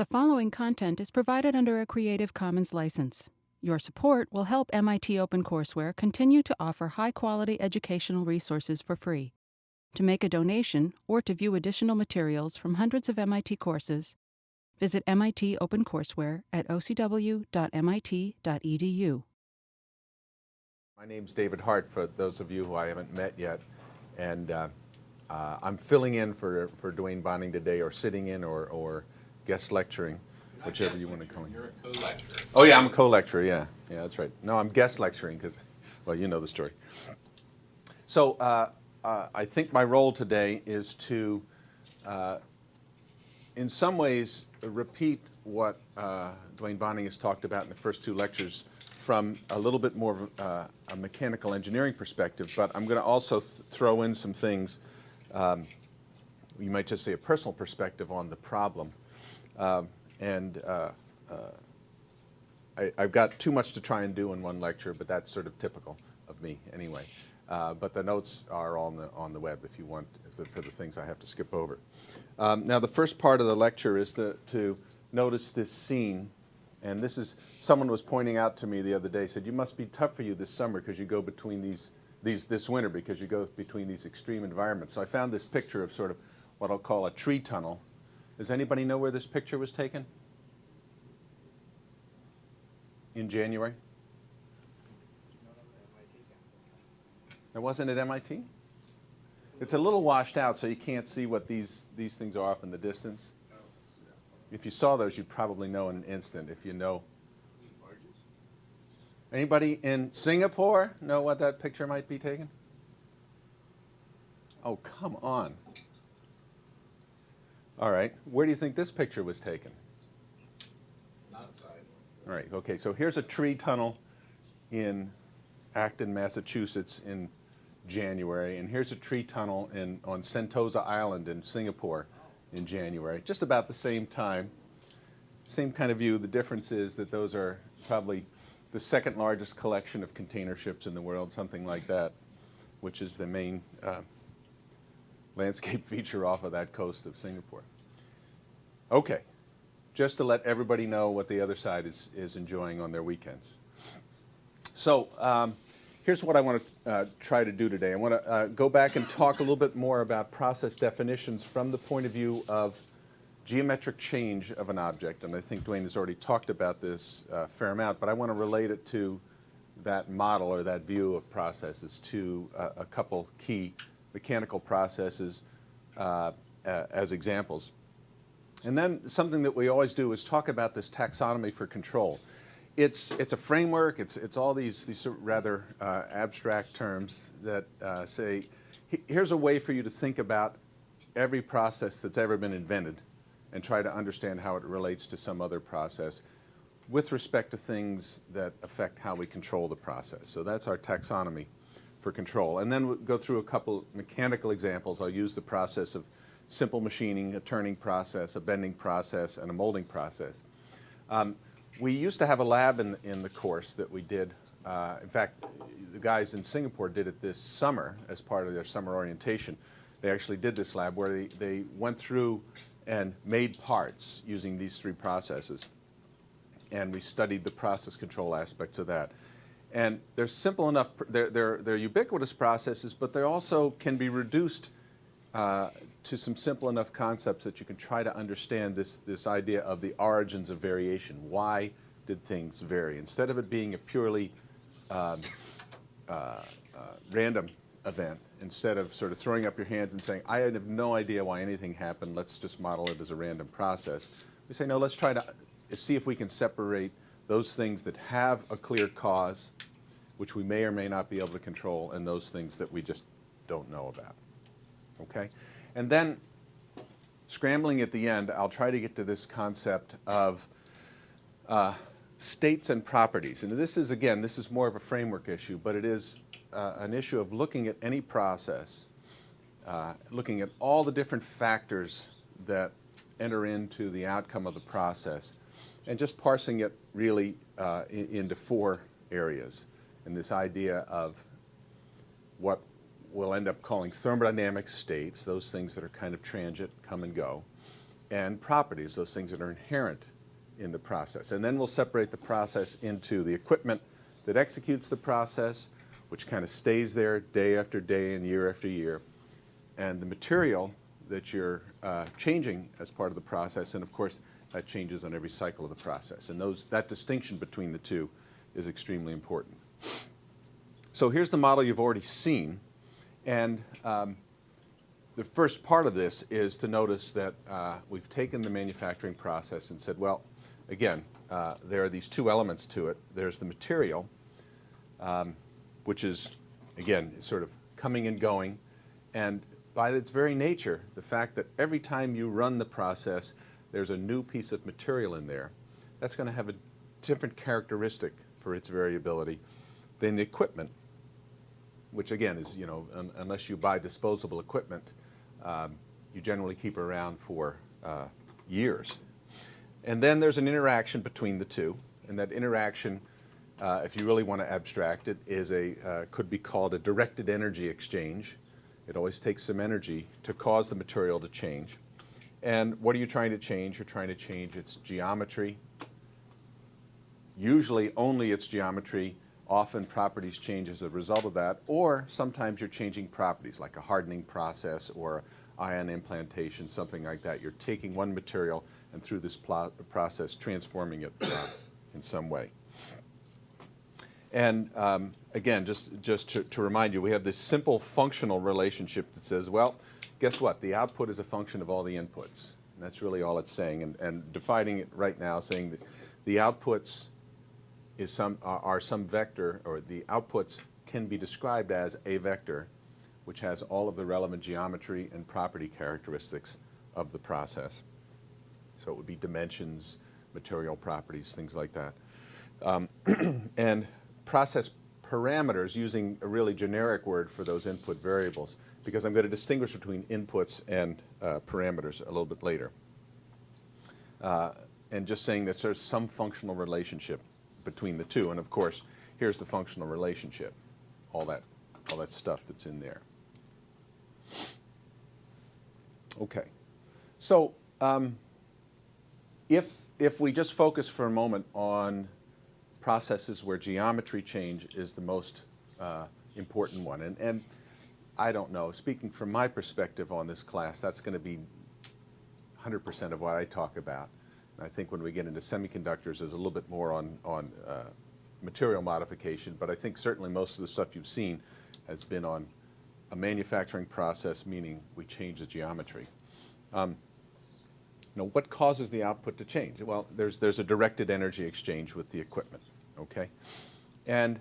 The following content is provided under a Creative Commons license. Your support will help MIT OpenCourseware continue to offer high-quality educational resources for free. To make a donation or to view additional materials from hundreds of MIT courses, visit MIT OpenCourseware at ocw.mit.edu. My name's David Hardt, for those of you who I haven't met yet, and I'm filling in for Dwayne Bonning today, or sitting in, or guest lecturing, whichever you want to call it. You're a co-lecturer. Oh yeah, I'm a co-lecturer, yeah, that's right. No, I'm guest lecturing because, well, you know the story. So I think my role today is to, in some ways, repeat what Dwayne Bonning has talked about in the first two lectures from a little bit more of a mechanical engineering perspective, but I'm going to also throw in some things, you might just say a personal perspective on the problem. I've got too much to try and do in one lecture, but that's sort of typical of me anyway. But the notes are on the web if you want, for the things I have to skip over. Now the first part of the lecture is to notice this scene. And this is, someone was pointing out to me the other day, said, you must be tough for you this summer because you go between this winter because you go between these extreme environments. So I found this picture of sort of what I'll call a tree tunnel. Does anybody know where this picture was taken? In January? It wasn't at MIT? It's a little washed out, so you can't see what these things are off in the distance. If you saw those, you'd probably know in an instant if you know. Anybody in Singapore know what that picture might be taken? Oh, come on. All right. Where do you think this picture was taken? Outside. All right. Okay, so here's a tree tunnel in Acton, Massachusetts in January, and here's a tree tunnel on Sentosa Island in Singapore in January, just about the same time, same kind of view. The difference is that those are probably the second largest collection of container ships in the world, something like that, which is the main landscape feature off of that coast of Singapore. Okay, just to let everybody know what the other side is enjoying on their weekends. So here's what I want to try to do today. I want to go back and talk a little bit more about process definitions from the point of view of geometric change of an object. And I think Dwayne has already talked about this a fair amount, but I want to relate it to that model or that view of processes to a couple key mechanical processes as examples. And then something that we always do is talk about this taxonomy for control. It's a framework. It's all these rather abstract terms that say, here's a way for you to think about every process that's ever been invented and try to understand how it relates to some other process with respect to things that affect how we control the process. So that's our taxonomy for control. And then we'll go through a couple mechanical examples. I'll use the process of simple machining, a turning process, a bending process, and a molding process. We used to have a lab in the course that we did. In fact, the guys in Singapore did it this summer as part of their summer orientation. They actually did this lab where they went through and made parts using these three processes. And we studied the process control aspects of that. And they're simple enough, they're ubiquitous processes, but they also can be reduced to some simple enough concepts that you can try to understand this idea of the origins of variation. Why did things vary? Instead of it being a purely random event, instead of sort of throwing up your hands and saying, I have no idea why anything happened, let's just model it as a random process. We say, no, let's try to see if we can separate those things that have a clear cause, which we may or may not be able to control, and those things that we just don't know about. Okay? And then, scrambling at the end, I'll try to get to this concept of states and properties. And this is more of a framework issue, but it is an issue of looking at any process, looking at all the different factors that enter into the outcome of the process, and just parsing it really into four areas. And this idea of what we'll end up calling thermodynamic states, those things that are kind of transient, come and go. and properties, those things that are inherent in the process. And then we'll separate the process into the equipment that executes the process, which kind of stays there day after day and year after year, and the material that you're changing as part of the process, and of course that changes on every cycle of the process. And that distinction between the two is extremely important. So here's the model you've already seen, and the first part of this is to notice that we've taken the manufacturing process and said, well, again, there are these two elements to it. There's the material, which is, again, sort of coming and going, and by its very nature, the fact that every time you run the process, there's a new piece of material in there, that's going to have a different characteristic for its variability than the equipment, which again is, unless you buy disposable equipment, you generally keep around for years. And then there's an interaction between the two, and that interaction, if you really want to abstract it, is could be called a directed energy exchange. It always takes some energy to cause the material to change. And what are you trying to change? You're trying to change its geometry, usually only its geometry. Often properties change as a result of that, or sometimes you're changing properties like a hardening process or ion implantation, something like that. You're taking one material and through this process transforming it in some way. And again, just to remind you, we have this simple functional relationship that says, well, guess what? The output is a function of all the inputs. And that's really all it's saying. And defining it right now, saying that the outputs are some vector, or the outputs can be described as a vector which has all of the relevant geometry and property characteristics of the process. So it would be dimensions, material properties, things like that. And process parameters, using a really generic word for those input variables, because I'm going to distinguish between inputs and parameters a little bit later. And just saying that there's some functional relationship between the two. And of course, here's the functional relationship, all that stuff that's in there. Okay. So if we just focus for a moment on processes where geometry change is the most important one, and I don't know, speaking from my perspective on this class, that's going to be 100% of what I talk about. And I think when we get into semiconductors, there's a little bit more on material modification, but I think certainly most of the stuff you've seen has been on a manufacturing process, meaning we change the geometry. What causes the output to change? Well, there's a directed energy exchange with the equipment, okay? And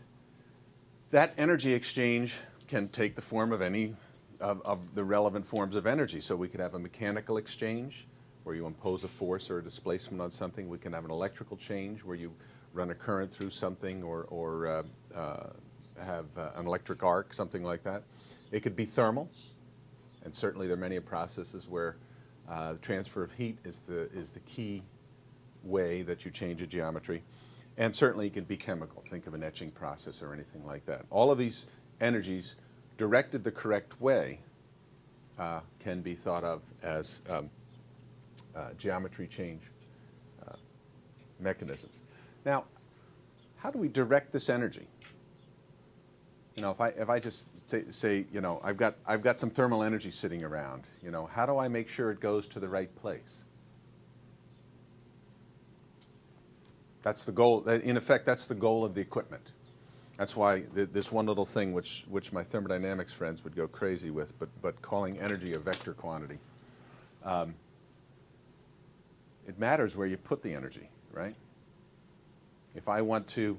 that energy exchange can take the form of any of the relevant forms of energy. So we could have a mechanical exchange where you impose a force or a displacement on something. We can have an electrical change where you run a current through something or have an electric arc, something like that. It could be thermal, and certainly there are many processes where the transfer of heat is the key way that you change a geometry. And certainly it can be chemical. Think of an etching process or anything like that. All of these energies, directed the correct way, can be thought of as geometry change mechanisms. Now, how do we direct this energy? If I just say, I've got some thermal energy sitting around, how do I make sure it goes to the right place? That's the goal. In effect, that's the goal of the equipment. That's why this one little thing, which my thermodynamics friends would go crazy with, but calling energy a vector quantity. It matters where you put the energy, right? If I want to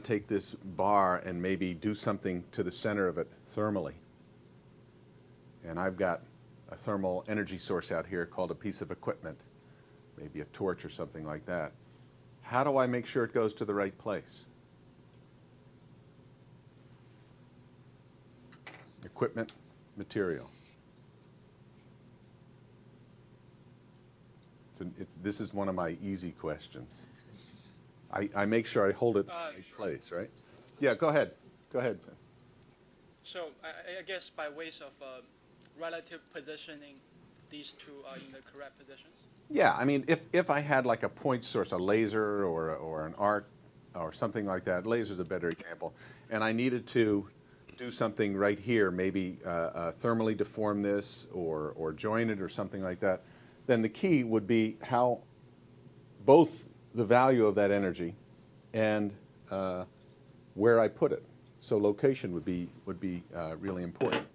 take this bar and maybe do something to the center of it thermally, and I've got a thermal energy source out here called a piece of equipment, maybe a torch or something like that, how do I make sure it goes to the right place? Equipment, material. This is one of my easy questions. I make sure I hold it in the right place, right? Yeah, go ahead. Go ahead, Sam. So I guess by ways of relative positioning, these two are in the correct positions? Yeah, I mean, if I had like a point source, a laser or an arc or something like that, laser's a better example, and I needed to do something right here, maybe thermally deform this or join it or something like that, then the key would be how both the value of that energy and where I put it. So location would be really important.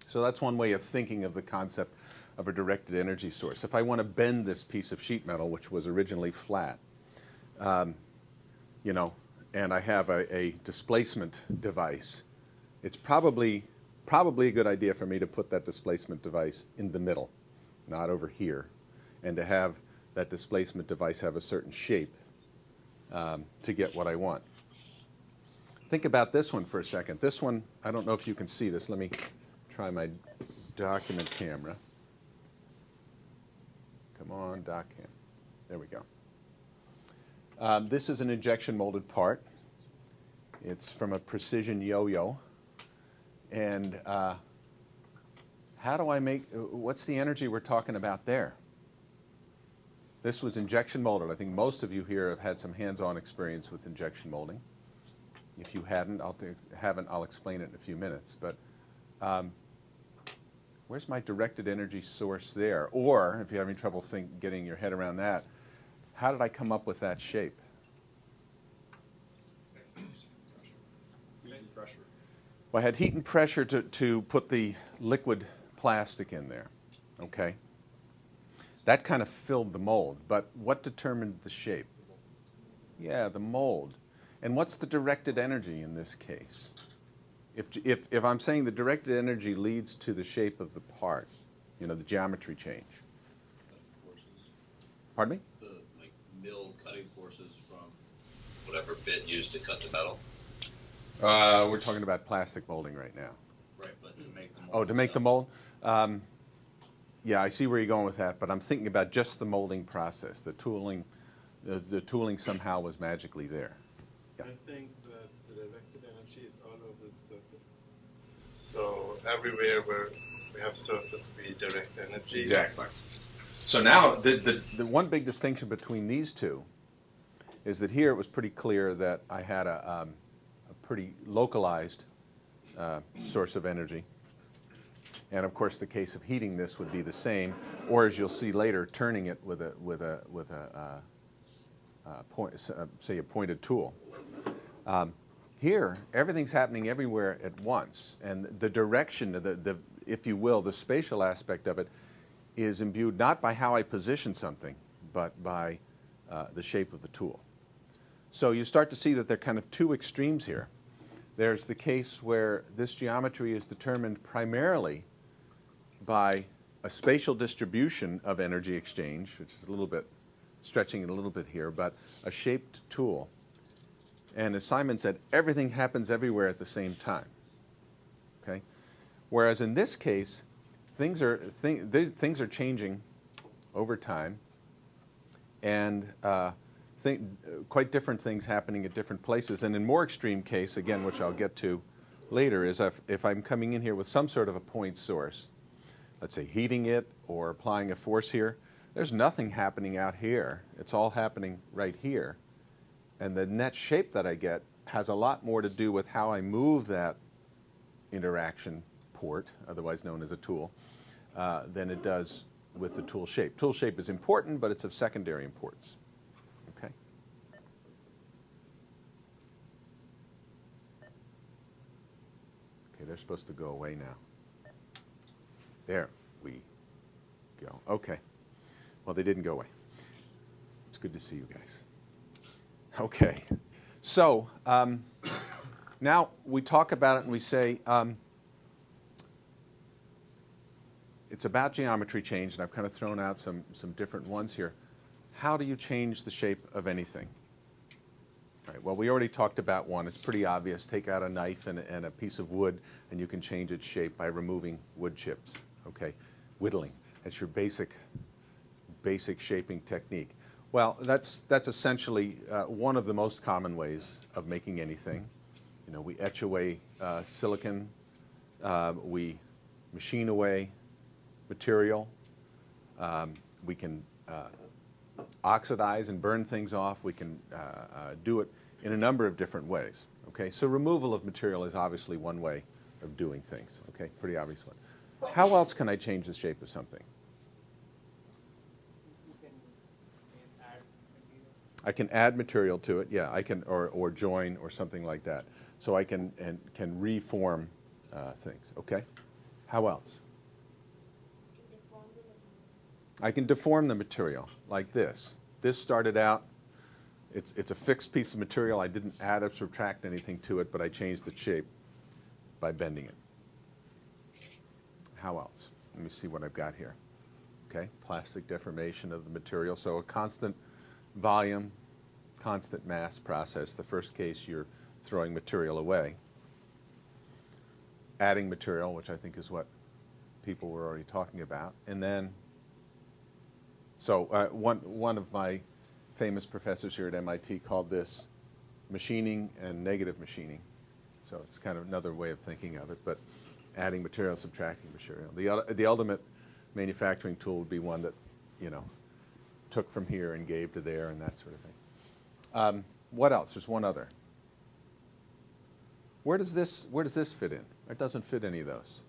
So that's one way of thinking of the concept of a directed energy source. If I want to bend this piece of sheet metal, which was originally flat, you know, and I have a displacement device, it's probably a good idea for me to put that displacement device in the middle, not over here, and to have that displacement device have a certain shape to get what I want. Think about this one for a second. This one, I don't know if you can see this. Let me try my document camera. Come on, doc cam. There we go. This is an injection molded part. It's from a precision yo-yo. And how do I make, what's the energy we're talking about there? This was injection molded. I think most of you here have had some hands-on experience with injection molding. If you haven't, I'll explain it in a few minutes. But where's my directed energy source there? Or, if you're having trouble getting your head around that, how did I come up with that shape? Heat and pressure. Well, I had heat and pressure to put the liquid plastic in there, okay? That kind of filled the mold, but what determined the shape? Yeah, the mold. And what's the directed energy in this case? If I'm saying the directed energy leads to the shape of the part, you know, the geometry change. Forces. Pardon me? The mill cutting forces from whatever bit used to cut the metal. We're talking about plastic molding right now. Right, but to make the mold. Oh, to make the mold? Yeah, I see where you're going with that, but I'm thinking about just the molding process. The tooling somehow was magically there. Yeah. I think that the directed energy is all over the surface. So everywhere where we have surface, we direct energy. Exactly. So now the one big distinction between these two is that here it was pretty clear that I had a pretty localized source of energy. And of course, the case of heating this would be the same, or as you'll see later, turning it with a say a pointed tool. Here, everything's happening everywhere at once, and the direction, the if you will, the spatial aspect of it is imbued not by how I position something, but by the shape of the tool. So you start to see that there are kind of two extremes here. There's the case where this geometry is determined primarily by a spatial distribution of energy exchange, which is a little bit stretching it a little bit here, but a shaped tool. And as Simon said, everything happens everywhere at the same time. Okay? Whereas in this case, things are changing over time, and quite different things happening at different places. And in more extreme case, again, which I'll get to later, is if I'm coming in here with some sort of a point source, let's say heating it or applying a force here, there's nothing happening out here. It's all happening right here. And the net shape that I get has a lot more to do with how I move that interaction port, otherwise known as a tool, than it does with the tool shape. Tool shape is important, but it's of secondary importance. Okay? Okay, they're supposed to go away now. There we go. Okay. Well, they didn't go away. It's good to see you guys. Okay. So now we talk about it and we say it's about geometry change, and I've kind of thrown out some different ones here. How do you change the shape of anything? All right, well, we already talked about one. It's pretty obvious. Take out a knife and a piece of wood, and you can change its shape by removing wood chips. Okay, whittling. That's your basic shaping technique. Well, that's essentially one of the most common ways of making anything. You know, we etch away silicon, we machine away material, We can oxidize and burn things off. We can do it in a number of different ways. Okay, so removal of material is obviously one way of doing things. Okay, pretty obvious one. How else can I change the shape of something? I can add material to it. Yeah, I can, or join or something like that. So I can reform things. Okay, how else? I can deform the material like this. This started out, it's a fixed piece of material. I didn't add or subtract anything to it, but I changed the shape by bending it. How else? Let me see what I've got here. Okay, plastic deformation of the material. So a constant volume, constant mass process. The first case, you're throwing material away. Adding material, which I think is what people were already talking about. And then, so one of my famous professors here at MIT called this machining and negative machining. So it's kind of another way of thinking of it, but adding material, subtracting material. The ultimate manufacturing tool would be one that, you know, took from here and gave to there and that sort of thing. What else? There's one other. Where does this fit in? It doesn't fit any of those.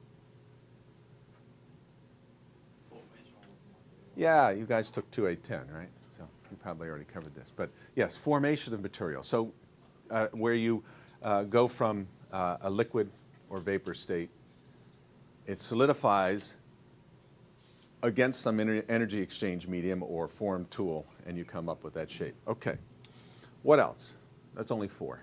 Yeah, you guys took 2-8-10, right? So you probably already covered this. But yes, formation of material. So where you go from a liquid or vapor state, it solidifies against some energy exchange medium or form tool, and you come up with that shape. Okay. What else? That's only 4.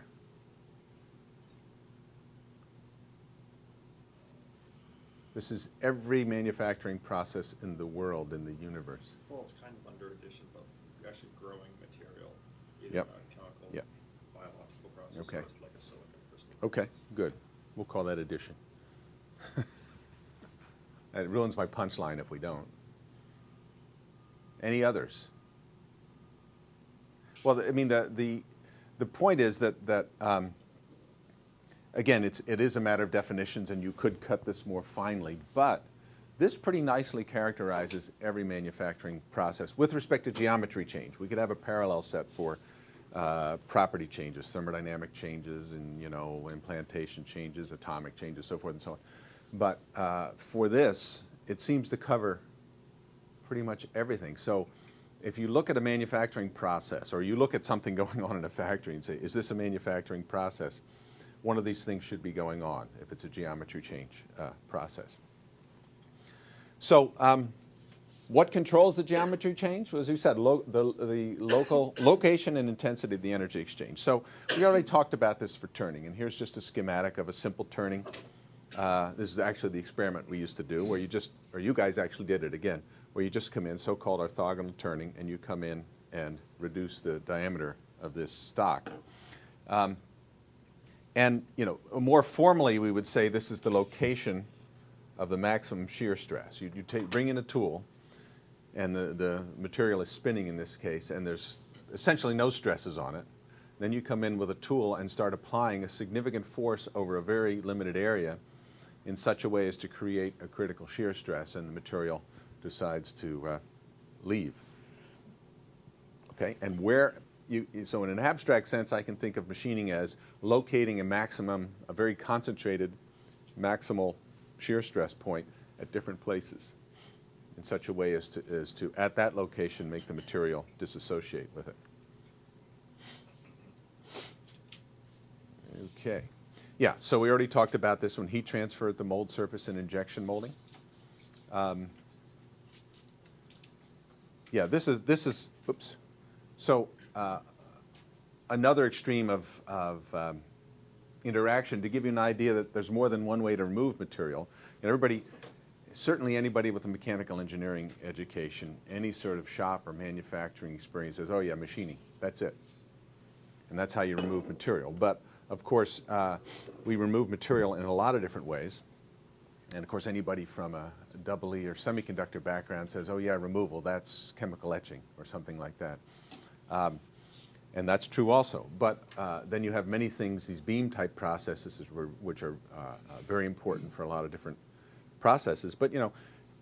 This is every manufacturing process in the world, in the universe. Well, it's kind of under addition, but you're actually growing material, either Yep. a chemical, Yep. biological process, Okay. or it's like a silicon crystal. Okay, good. We'll call that addition. It ruins my punchline if we don't. Any others? Well, I mean, the point is that again, it is a matter of definitions, and you could cut this more finely, but this pretty nicely characterizes every manufacturing process with respect to geometry change. We could have a parallel set for property changes, thermodynamic changes, and, you know, implantation changes, atomic changes, so forth and so on. But for this, it seems to cover pretty much everything. So if you look at a manufacturing process, or you look at something going on in a factory and say, is this a manufacturing process? One of these things should be going on if it's a geometry change process. So what controls the geometry change? Well, as you said, the local location and intensity of the energy exchange. So we already talked about this for turning, and here's just a schematic of a simple turning. This is actually the experiment we used to do, where you just, or you guys actually did it again, where you just come in, so-called orthogonal turning, and you come in and reduce the diameter of this stock. And, you know, more formally, we would say this is the location of the maximum shear stress. You bring in a tool, and the material is spinning in this case, and there's essentially no stresses on it. Then you come in with a tool and start applying a significant force over a very limited area in such a way as to create a critical shear stress, and the material decides to leave. Okay, and where so in an abstract sense, I can think of machining as locating a maximum, a very concentrated maximal shear stress point at different places in such a way as to at that location, make the material disassociate with it. Okay. Yeah, so we already talked about this one, heat transfer at the mold surface and injection molding. Yeah, this is, oops. So another extreme of interaction, to give you an idea that there's more than one way to remove material. And everybody, certainly anybody with a mechanical engineering education, any sort of shop or manufacturing experience says, oh yeah, machining, that's it. And that's how you remove material. But of course, we remove material in a lot of different ways. And of course, anybody from a double E or semiconductor background says, oh yeah, removal, that's chemical etching or something like that. And that's true also. But then you have many things, these beam type processes, which are very important for a lot of different processes. But you know,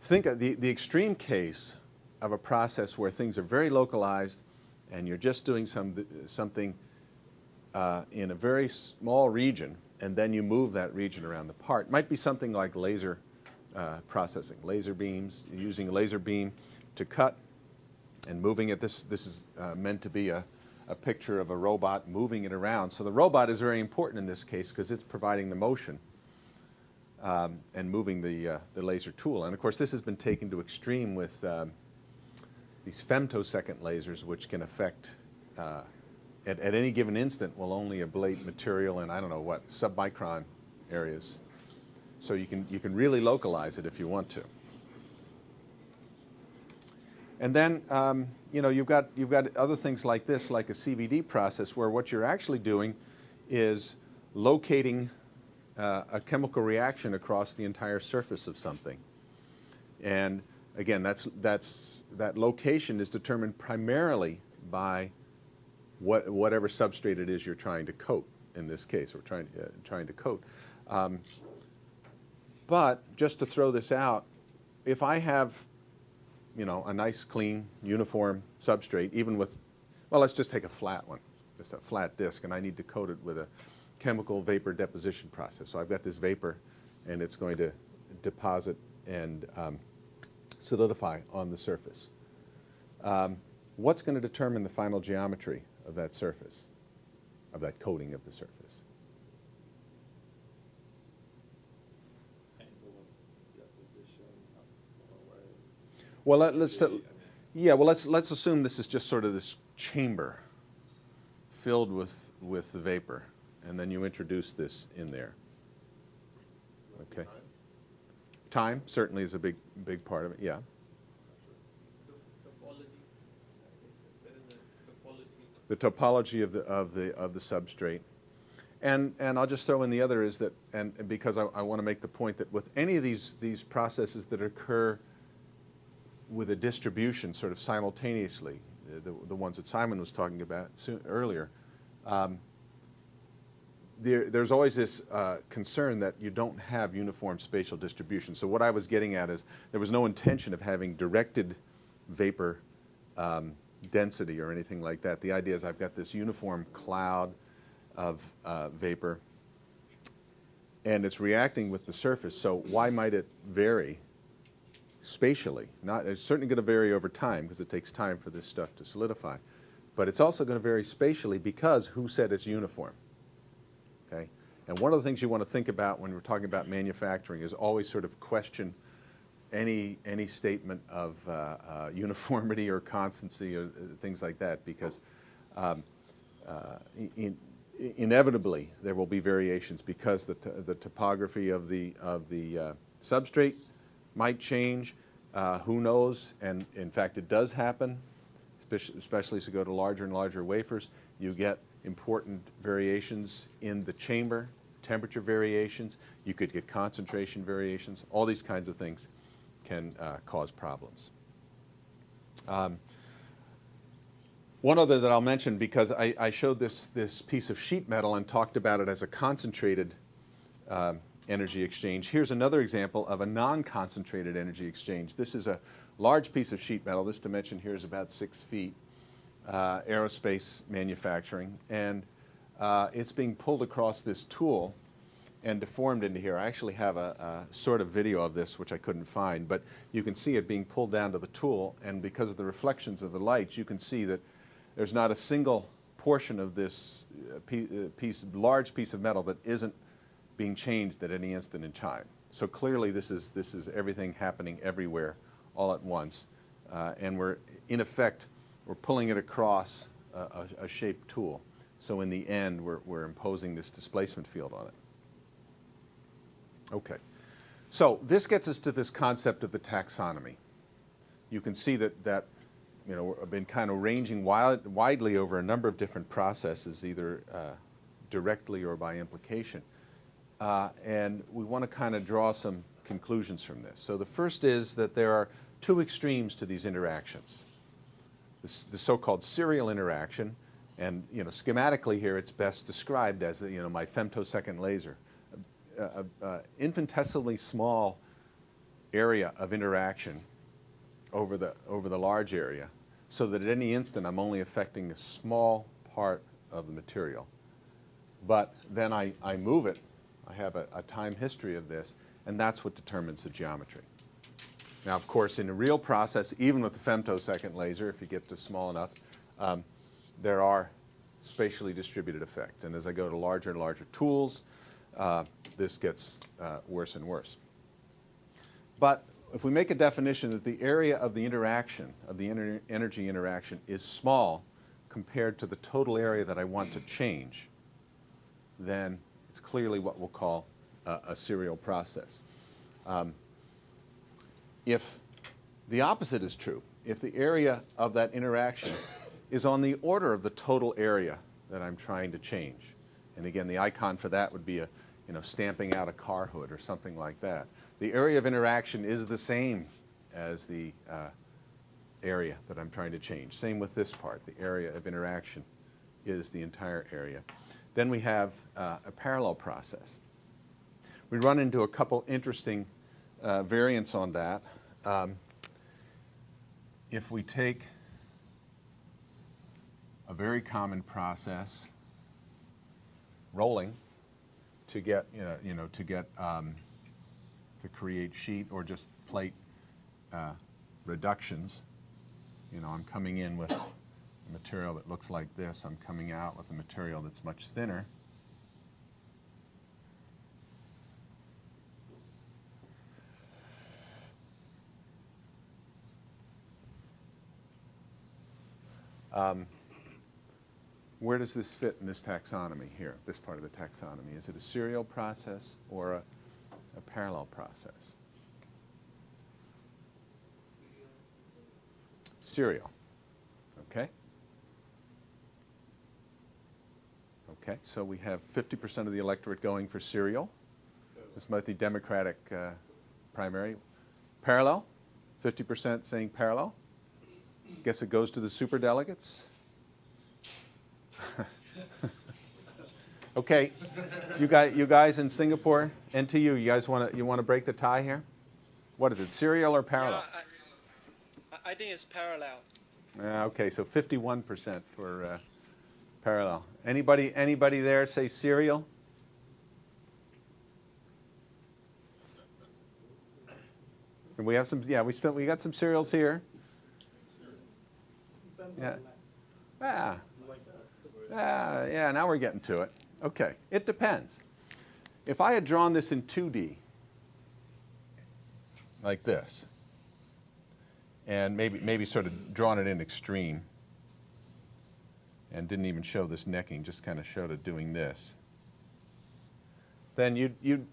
think of the extreme case of a process where things are very localized and you're just doing something in a very small region, and then you move that region around the part. It might be something like laser processing, laser beams, using a laser beam to cut and moving it. This is meant to be a picture of a robot moving it around. So the robot is very important in this case because it's providing the motion and moving the laser tool. And of course, this has been taken to extreme with these femtosecond lasers, which can affect at any given instant will only ablate material in, I don't know what, submicron areas. So you can really localize it if you want to. And then you know, you've got other things like this, like a CVD process, where what you're actually doing is locating a chemical reaction across the entire surface of something. And again, that location is determined primarily by whatever substrate it is you're trying to coat. In this case, we're trying to coat. But just to throw this out, if I have, you know, a nice, clean, uniform substrate, even with, well, let's just take a flat one, just a flat disk, and I need to coat it with a chemical vapor deposition process. So I've got this vapor, and it's going to deposit and solidify on the surface. What's going to determine the final geometry of that surface, of that coating of the surface? Well, let's assume this is just sort of this chamber filled with the vapor, and then you introduce this in there. Okay. Time certainly is a big part of it. Yeah. The topology of the substrate, and I'll just throw in the other is that, and because I want to make the point that with any of these processes that occur with a distribution sort of simultaneously, the ones that Simon was talking about earlier, there's always this concern that you don't have uniform spatial distribution. So what I was getting at is there was no intention of having directed vapor density or anything like that. The idea is I've got this uniform cloud of vapor, and it's reacting with the surface. So why might it vary spatially? It's certainly going to vary over time because it takes time for this stuff to solidify. But it's also going to vary spatially because who said it's uniform? Okay? And one of the things you want to think about when we're talking about manufacturing is always sort of question any statement of uniformity or constancy or things like that, because inevitably there will be variations because the topography of the substrate might change. Who knows? And in fact, it does happen, especially as you go to larger and larger wafers. You get important variations in the chamber, temperature variations. You could get concentration variations. All these kinds of things can cause problems. One other that I'll mention, because I showed this piece of sheet metal and talked about it as a concentrated energy exchange. Here's another example of a non-concentrated energy exchange. This is a large piece of sheet metal. This dimension here is about 6 feet, aerospace manufacturing, and it's being pulled across this tool and deformed into here. I actually have a sort of video of this, which I couldn't find, but you can see it being pulled down to the tool, and because of the reflections of the lights, you can see that there's not a single portion of this large piece of metal that isn't being changed at any instant in time. So clearly this is everything happening everywhere all at once, and we're pulling it across a shaped tool. So in the end, we're imposing this displacement field on it. Okay, so this gets us to this concept of the taxonomy. You can see that you know, have been kind of ranging widely over a number of different processes, either directly or by implication. And we want to kind of draw some conclusions from this. So the first is that there are two extremes to these interactions. The so-called serial interaction, and you know, schematically here it's best described as my femtosecond laser. Infinitesimally small area of interaction over the large area, so that at any instant I'm only affecting a small part of the material. But then I move it. I have a time history of this, and that's what determines the geometry. Now, of course, in a real process, even with the femtosecond laser, if you get to small enough, there are spatially distributed effects. And as I go to larger and larger tools, this gets worse and worse. But if we make a definition that the area of the interaction, of the energy interaction, is small compared to the total area that I want to change, then it's clearly what we'll call a serial process. If the opposite is true, if the area of that interaction is on the order of the total area that I'm trying to change, and again, the icon for that would be stamping out a car hood or something like that. The area of interaction is the same as the area that I'm trying to change. Same with this part. The area of interaction is the entire area. Then we have a parallel process. We run into a couple interesting variants on that. If we take a very common process, rolling, to get to create sheet or just plate reductions. I'm coming in with a material that looks like this. I'm coming out with a material that's much thinner. Where does this fit in this taxonomy here, this part of the taxonomy? Is it a serial process or a parallel process? Serial. Okay. Okay, so we have 50% of the electorate going for serial. This might be Democratic primary. Parallel, 50% saying parallel. Guess it goes to the superdelegates. Okay, you guys in Singapore, NTU, you guys want to break the tie here? What is it, serial or parallel? Yeah, I think it's parallel. Okay, so 51% for parallel. Anybody there say serial? And we have some. Yeah, we got some serials here. Yeah. Yeah. Now we're getting to it. Okay, it depends. If I had drawn this in 2D, like this, and maybe sort of drawn it in extreme, and didn't even show this necking, just kind of showed it doing this, then you'd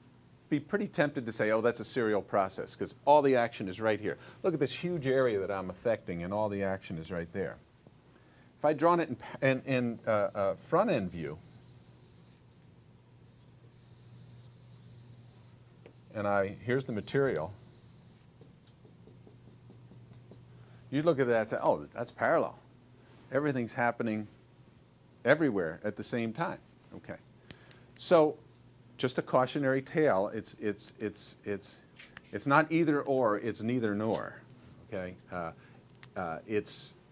be pretty tempted to say, oh, that's a serial process, because all the action is right here. Look at this huge area that I'm affecting, and all the action is right there. If I'd drawn it in front-end view, and here's the material, you'd look at that and say, oh, that's parallel. Everything's happening everywhere at the same time. Okay. So just a cautionary tale. It's not either or, it's neither nor. Okay.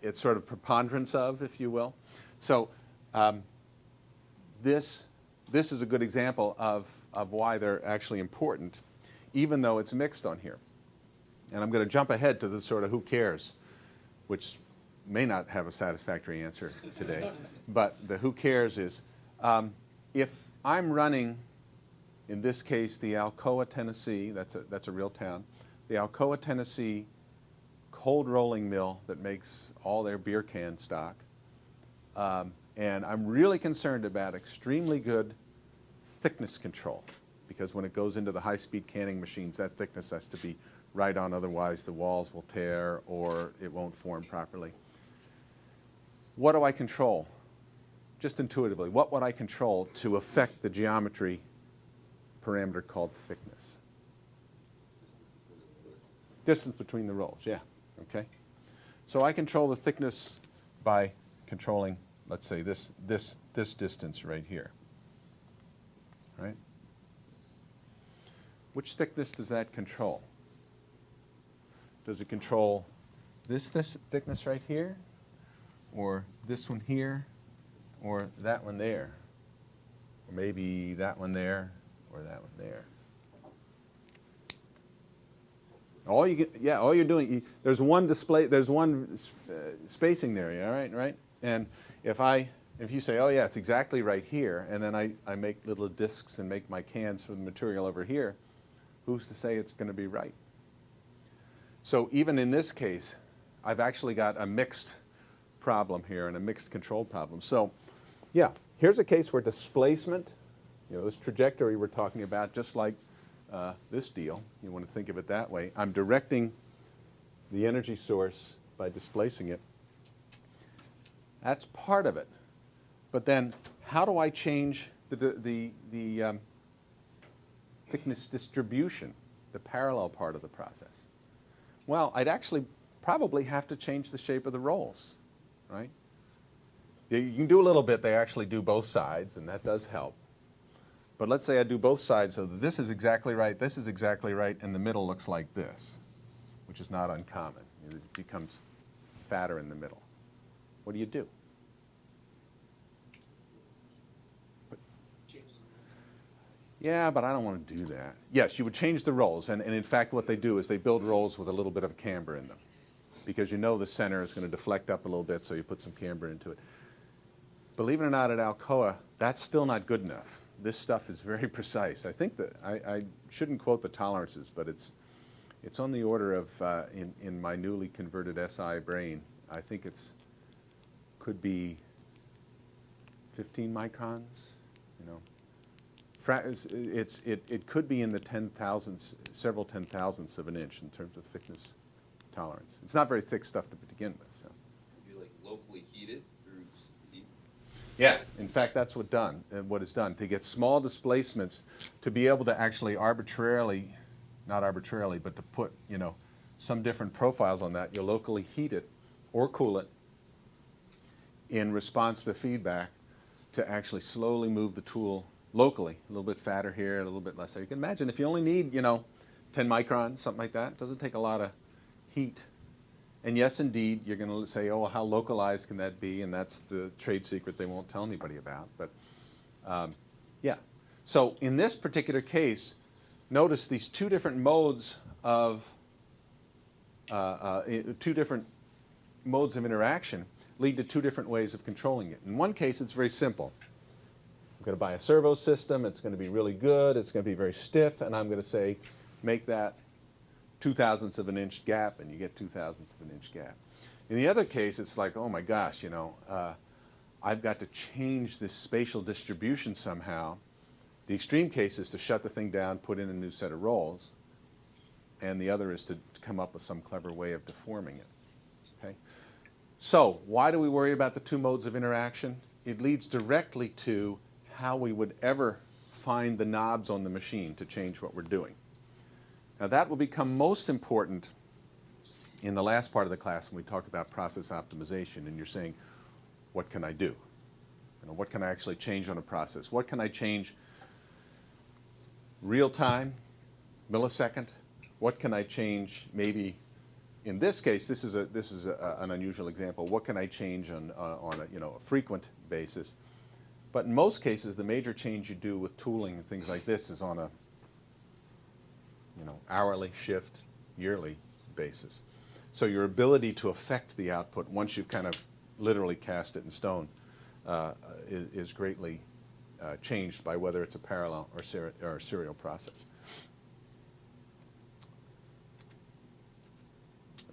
It's sort of preponderance of, if you will. So this is a good example of why they're actually important, even though it's mixed on here. And I'm going to jump ahead to the sort of who cares, which may not have a satisfactory answer today. But the who cares is, if I'm running, in this case, the Alcoa, Tennessee, that's a real town, the Alcoa, Tennessee cold rolling mill that makes all their beer can stock, and I'm really concerned about extremely good thickness control, because when it goes into the high-speed canning machines, that thickness has to be right on, otherwise the walls will tear or it won't form properly. What do I control? Just intuitively, what would I control to affect the geometry parameter called thickness? Distance between the rolls, yeah. Okay. So I control the thickness by controlling, let's say, this distance right here. Right? Which thickness does that control? Does it control this thickness right here, or this one here, or that one there, or maybe that one there, or that one there. All you're doing, there's one display, there's one spacing there, yeah, right? And if you say, oh yeah, it's exactly right here, and then I make little discs and make my cans for the material over here, who's to say it's going to be right? So even in this case, I've actually got a mixed problem here and a mixed control problem. So yeah, here's a case where displacement, this trajectory we're talking about, just like this deal, you want to think of it that way. I'm directing the energy source by displacing it. That's part of it. But then how do I change the thickness distribution, the parallel part of the process? Well, I'd actually probably have to change the shape of the rolls, right? You can do a little bit. They actually do both sides, and that does help. But let's say I do both sides, so this is exactly right, this is exactly right, and the middle looks like this, which is not uncommon. It becomes fatter in the middle. What do you do? Yeah, but I don't want to do that. Yes, you would change the rolls, and in fact what they do is they build rolls with a little bit of camber in them, because you know the center is going to deflect up a little bit, so you put some camber into it. Believe it or not, at Alcoa, that's still not good enough. This stuff is very precise. I think that I shouldn't quote the tolerances, but it's on the order of, in my newly converted SI brain, I think could be 15 microns, It could be in the several 10,000ths of an inch in terms of thickness tolerance. It's not very thick stuff to begin with. So. It'd be like locally heated through heat. Yeah, in fact, that's what is done to get small displacements, to be able to actually arbitrarily, not arbitrarily, but to put some different profiles on that. You locally heat it or cool it in response to feedback to actually slowly move the tool locally, a little bit fatter here, a little bit less there. You can imagine if you only need 10 microns, something like that, it doesn't take a lot of heat. And yes, indeed, you're going to say, oh, how localized can that be? And that's the trade secret they won't tell anybody about. But yeah. So in this particular case, notice these two different modes of interaction lead to two different ways of controlling it. In one case, it's very simple. I'm going to buy a servo system. It's going to be really good. It's going to be very stiff. And I'm going to say, make that 0.02 of an inch gap, and you get 0.02 of an inch gap. In the other case, it's like, oh my gosh, I've got to change this spatial distribution somehow. The extreme case is to shut the thing down, put in a new set of rolls, and the other is to come up with some clever way of deforming it. Okay? So why do we worry about the two modes of interaction? It leads directly to how we would ever find the knobs on the machine to change what we're doing. Now that will become most important in the last part of the class when we talk about process optimization, and you're saying, what can I do? What can I actually change on a process? What can I change real time, millisecond? What can I change maybe, in this case, this is an unusual example. What can I change on a frequent basis? But in most cases, the major change you do with tooling and things like this is on a hourly, shift, yearly basis. So your ability to affect the output once you've kind of literally cast it in stone is greatly changed by whether it's a parallel or serial process.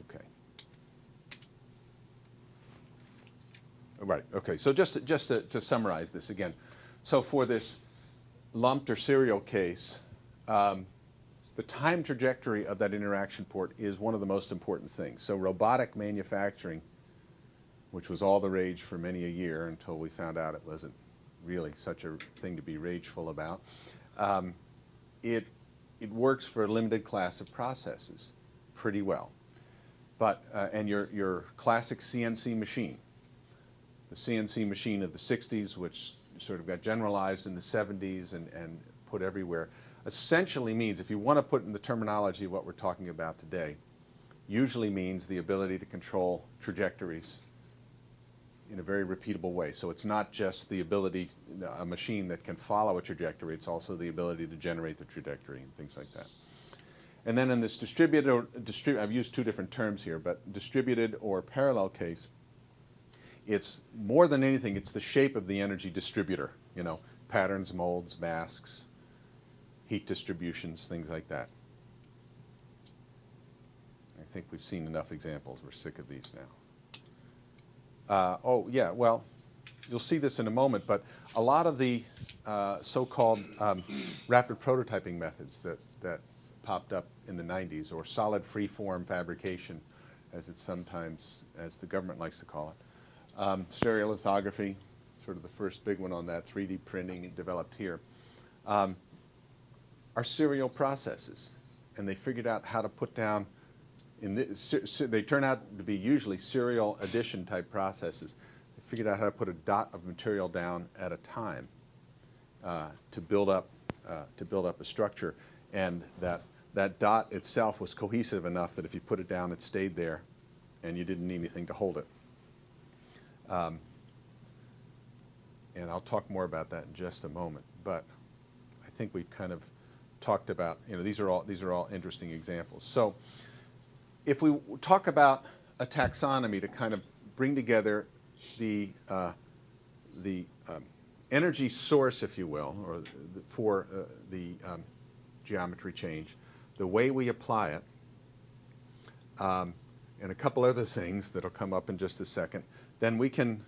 Okay. Right. Okay. So just to summarize this again, so for this lumped or serial case, the time trajectory of that interaction port is one of the most important things. So robotic manufacturing, which was all the rage for many a year until we found out it wasn't really such a thing to be rageful about, it works for a limited class of processes pretty well. But and your classic CNC machine, the CNC machine of the 60s, which sort of got generalized in the 70s and put everywhere, essentially means, if you want to put in the terminology of what we're talking about today, usually means the ability to control trajectories in a very repeatable way. So it's not just the ability, a machine that can follow a trajectory, it's also the ability to generate the trajectory and things like that. And then in this I've used two different terms here, but distributed or parallel case, it's more than anything, it's the shape of the energy distributor, you know, patterns, molds, masks, heat distributions, things like that. I think we've seen enough examples. We're sick of these now. Oh, yeah, well, you'll see this in a moment, but a lot of the so-called rapid prototyping methods that popped up in the 90s, or solid free-form fabrication, as it's sometimes, as the government likes to call it. Stereolithography, sort of the first big one on that, 3D printing developed here, are serial processes. And they figured out how to put down, they turn out to be usually serial addition type processes. They figured out how to put a dot of material down at a time to build up a structure, and that dot itself was cohesive enough that if you put it down, it stayed there, and you didn't need anything to hold it. And I'll talk more about that in just a moment. But I think we've kind of talked about, you know, these are all interesting examples. So if we talk about a taxonomy to kind of bring together the energy source, if you will, or for the geometry change, the way we apply it, and a couple other things that'll come up in just a second, then we can,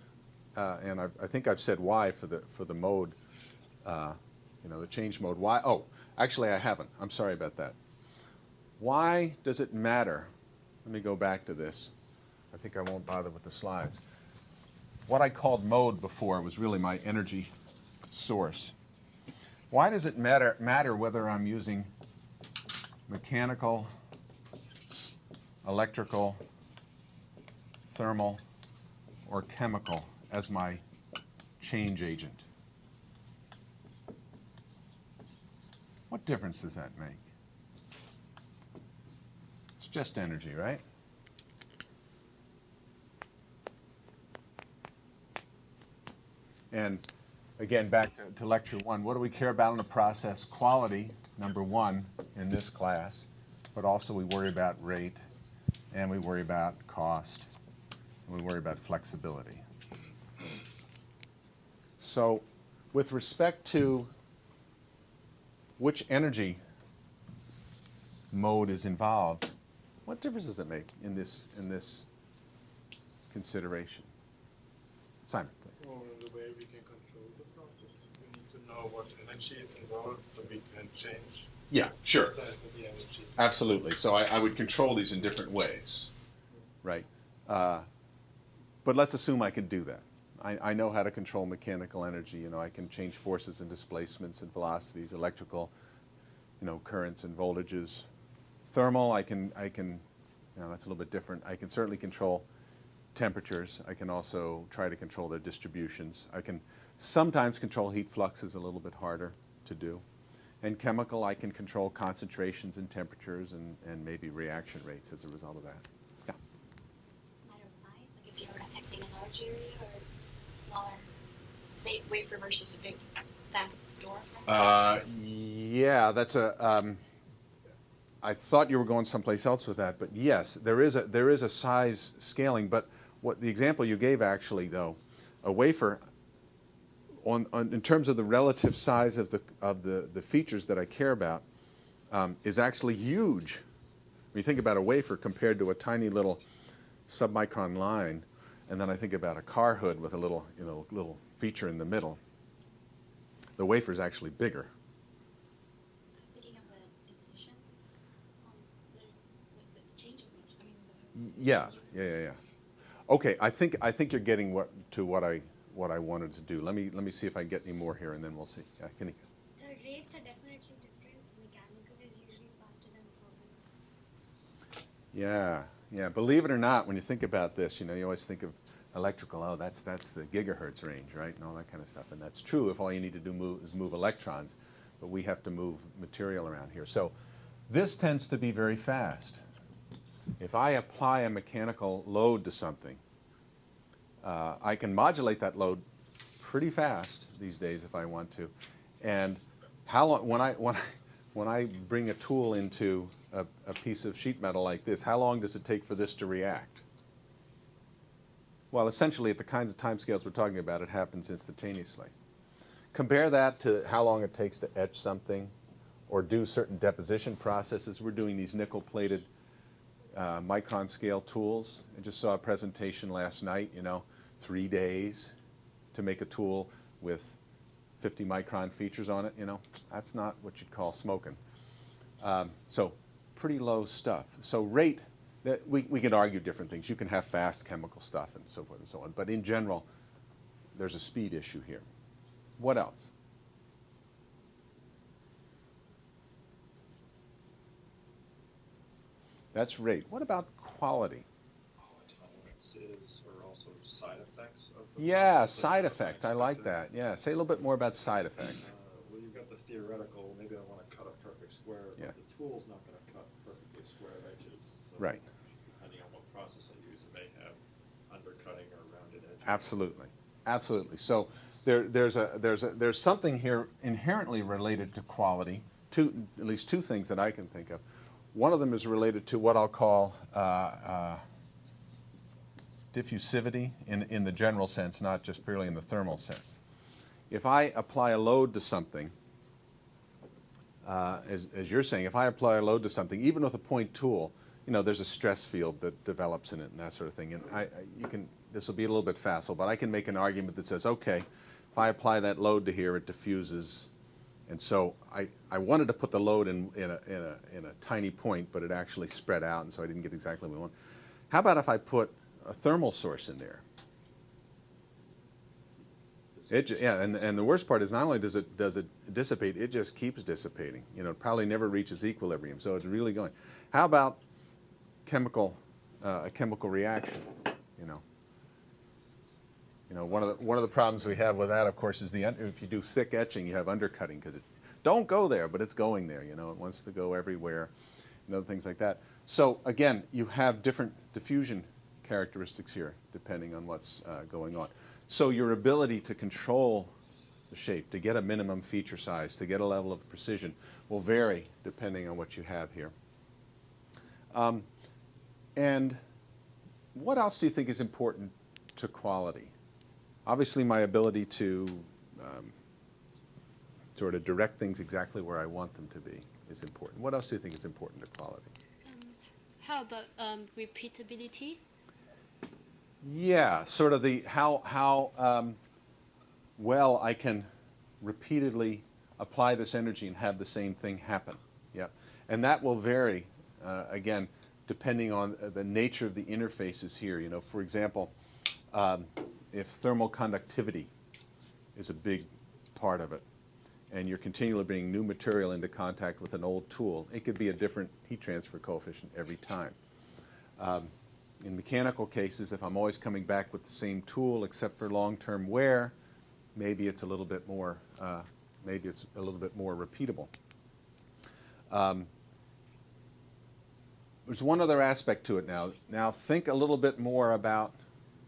and I think I've said why for the mode, you know, the change mode. Why? Oh, actually I haven't. I'm sorry about that. Why does it matter? Let me go back to this. I think I won't bother with the slides. What I called mode before was really my energy source. Why does it matter whether I'm using mechanical, electrical, thermal, or chemical as my change agent? What difference does that make? It's just energy, right? And again, back to lecture one, what do we care about in a process? Quality, number one in this class, but also we worry about rate, and we worry about cost, and we worry about flexibility. So with respect to which energy mode is involved, what difference does it make in this consideration? Simon, please. Well, the way we can control the process, we need to know what energy is involved so we can change Yeah, sure. the size of the energy. Absolutely. So I would control these in different ways, right? But let's assume I can do that. I know how to control mechanical energy. You know, I can change forces and displacements and velocities, electrical, you know, currents and voltages. Thermal, I can, you know, that's a little bit different. I can certainly control temperatures. I can also try to control their distributions. I can sometimes control heat fluxes, a little bit harder to do. And chemical, I can control concentrations and temperatures and maybe reaction rates as a result of that. Yeah. Matter of size, like if you're affecting a large area or smaller wafer versus a big stamp door? Yeah, that's a. I thought you were going someplace else with that, but yes, there is a size scaling. But what the example you gave actually, though, a wafer, in terms of the relative size of the features that I care about, is actually huge. When you think about a wafer compared to a tiny little submicron line, and then I think about a car hood with a little feature in the middle, the wafer is actually bigger. I was thinking of the depositions. The changes much. I mean, Yeah. Okay, I think you're getting what I wanted to do. Let me see if I get any more here, and then we'll see. Yeah, Kanika. The rates are definitely different. Mechanical is usually faster than thermal. Yeah. Believe it or not, when you think about this, you know, you always think of electrical. Oh, that's the gigahertz range, right, and all that kind of stuff. And that's true if all you need to do is move electrons, but we have to move material around here. So this tends to be very fast. If I apply a mechanical load to something, I can modulate that load pretty fast these days if I want to. And how long, when I bring a tool into a piece of sheet metal like this, how long does it take for this to react? Well, essentially, at the kinds of timescales we're talking about, it happens instantaneously. Compare that to how long it takes to etch something or do certain deposition processes. We're doing these nickel-plated micron scale tools. I just saw a presentation last night, 3 days to make a tool with 50 micron features on it, That's not what you'd call smoking. So pretty low stuff. So rate, we can argue different things. You can have fast chemical stuff and so forth and so on. But in general, there's a speed issue here. What else? That's rate. What about quality? Tolerances or also side effects of the Yeah, process, side effects. I like specific. that. Yeah, say a little bit more about side effects. Well, you've got the theoretical, maybe I want to cut a perfect square, Yeah. but the tool's not going to cut perfectly square edges. So Right. depending on what process I use, it may have undercutting or rounded edges. Absolutely, absolutely. So there's something here inherently related to quality. At least two things that I can think of. One of them is related to what I'll call diffusivity in the general sense, not just purely in the thermal sense. If I apply a load to something, as you're saying, if I apply a load to something, even with a point tool, there's a stress field that develops in it and that sort of thing. And this will be a little bit facile, but I can make an argument that says, okay, if I apply that load to here, it diffuses. And so I wanted to put the load in a tiny point, but it actually spread out, and so I didn't get exactly what I want. How about if I put a thermal source in there? And the worst part is not only does it dissipate, it just keeps dissipating. It probably never reaches equilibrium, so it's really going. How about a chemical reaction? One of the problems we have with that, of course, is if you do thick etching, you have undercutting because it don't go there, but it's going there. It wants to go everywhere, and other things like that. So again, you have different diffusion characteristics here, depending on what's going on. So your ability to control the shape, to get a minimum feature size, to get a level of precision, will vary depending on what you have here. And what else do you think is important to quality? Obviously, my ability to sort of direct things exactly where I want them to be is important. What else do you think is important to quality? How about repeatability? Yeah, sort of how well I can repeatedly apply this energy and have the same thing happen. Yeah, and that will vary again depending on the nature of the interfaces here. For example, if thermal conductivity is a big part of it, and you're continually bringing new material into contact with an old tool, it could be a different heat transfer coefficient every time. In mechanical cases, if I'm always coming back with the same tool except for long-term wear, maybe it's a little bit more repeatable. There's one other aspect to it now. Now think a little bit more about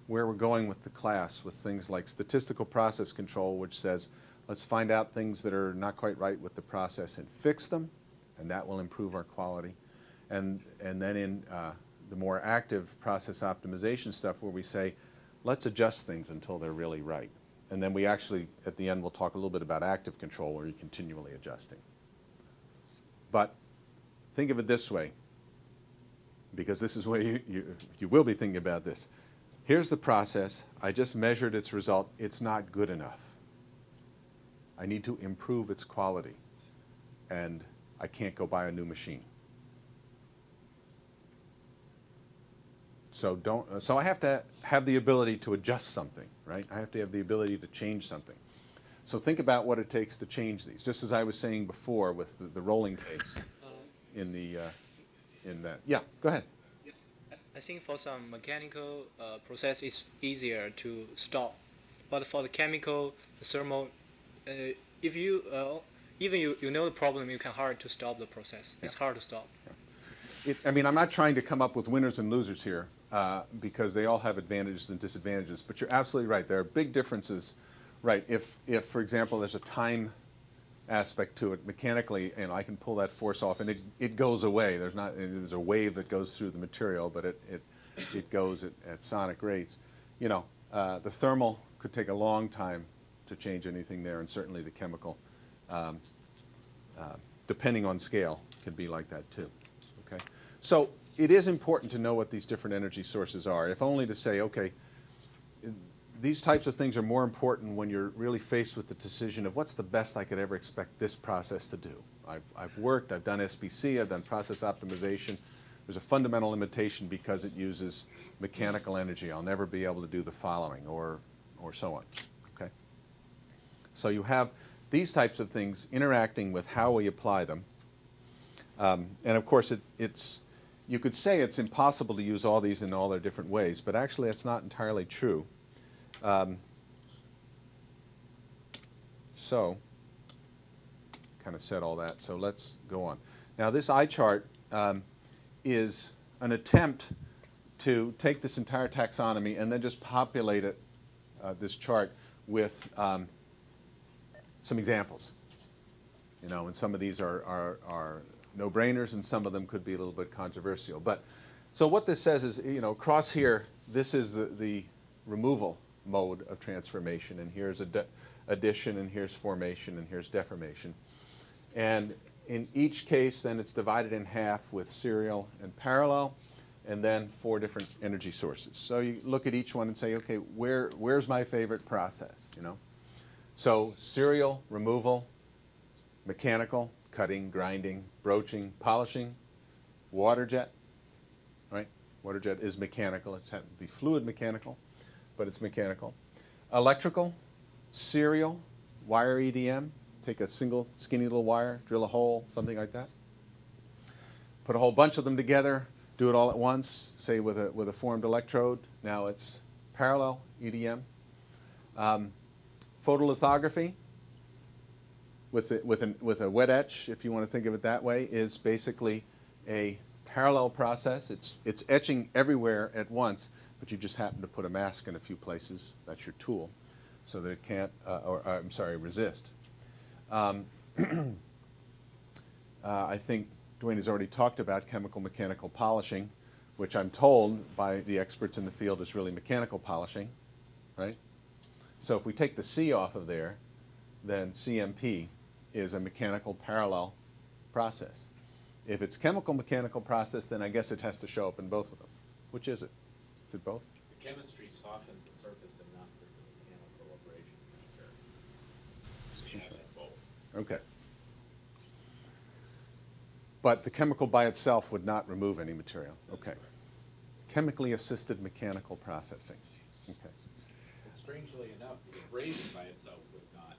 where we're going with the class with things like statistical process control, which says, let's find out things that are not quite right with the process and fix them, and that will improve our quality. And then in the more active process optimization stuff where we say, let's adjust things until they're really right. And then we actually, at the end, we'll talk a little bit about active control where you're continually adjusting. But think of it this way, because this is where you will be thinking about this. Here's the process. I just measured its result. It's not good enough. I need to improve its quality, and I can't go buy a new machine. So I have to have the ability to adjust something, right? I have to have the ability to change something. So think about what it takes to change these. Just as I was saying before with the rolling case in that. Yeah, go ahead. I think for some mechanical process, it's easier to stop. But for the chemical, the thermal, if you even you know the problem, you can hard to stop the process. It's hard to stop. I mean, I'm not trying to come up with winners and losers here because they all have advantages and disadvantages. But you're absolutely right. There are big differences, right? If for example, there's a time aspect to it mechanically, and I can pull that force off, and it goes away. There's a wave that goes through the material, but it goes at sonic rates. You know, the thermal could take a long time to change anything there, and certainly the chemical, depending on scale, can be like that too. Okay, so it is important to know what these different energy sources are, if only to say, okay, these types of things are more important when you're really faced with the decision of what's the best I could ever expect this process to do. I've worked, I've done SPC, I've done process optimization. There's a fundamental limitation because it uses mechanical energy. I'll never be able to do the following, or so on. Okay? So you have these types of things interacting with how we apply them. And of course, you could say it's impossible to use all these in all their different ways, but actually that's not entirely true. So, kind of said all that, so let's go on. Now this eye chart is an attempt to take this entire taxonomy and then just populate it, this chart, with some examples. You know, and some of these are no-brainers, and some of them could be a little bit controversial. But so what this says is, you know, across here, this is the removal mode of transformation, and here's addition, and here's formation, and here's deformation. And in each case, then it's divided in half with serial and parallel, and then 4 different energy sources. So you look at each one and say, okay, where's my favorite process? You know, so serial removal, mechanical, cutting, grinding, broaching, polishing, water jet, right? Water jet is mechanical. It's had to be fluid mechanical, but it's mechanical. Electrical, serial, wire EDM. Take a single skinny little wire, drill a hole, something like that. Put a whole bunch of them together, do it all at once, say with a formed electrode. Now it's parallel EDM. Photolithography with a wet etch, if you want to think of it that way, is basically a parallel process. It's etching everywhere at once, but you just happen to put a mask in a few places. That's your tool, so that it can't, resist. I think Dwayne has already talked about chemical mechanical polishing, which I'm told by the experts in the field is really mechanical polishing, right? So if we take the C off of there, then CMP is a mechanical parallel process. If it's chemical mechanical process, then I guess it has to show up in both of them. Which is it? Is it both? The chemistry softens the surface enough that the mechanical abrasion can occur. So you have that both. Okay. But the chemical by itself would not remove any material. Okay. Chemically assisted mechanical processing. Okay. But strangely enough, the abrasion by itself would not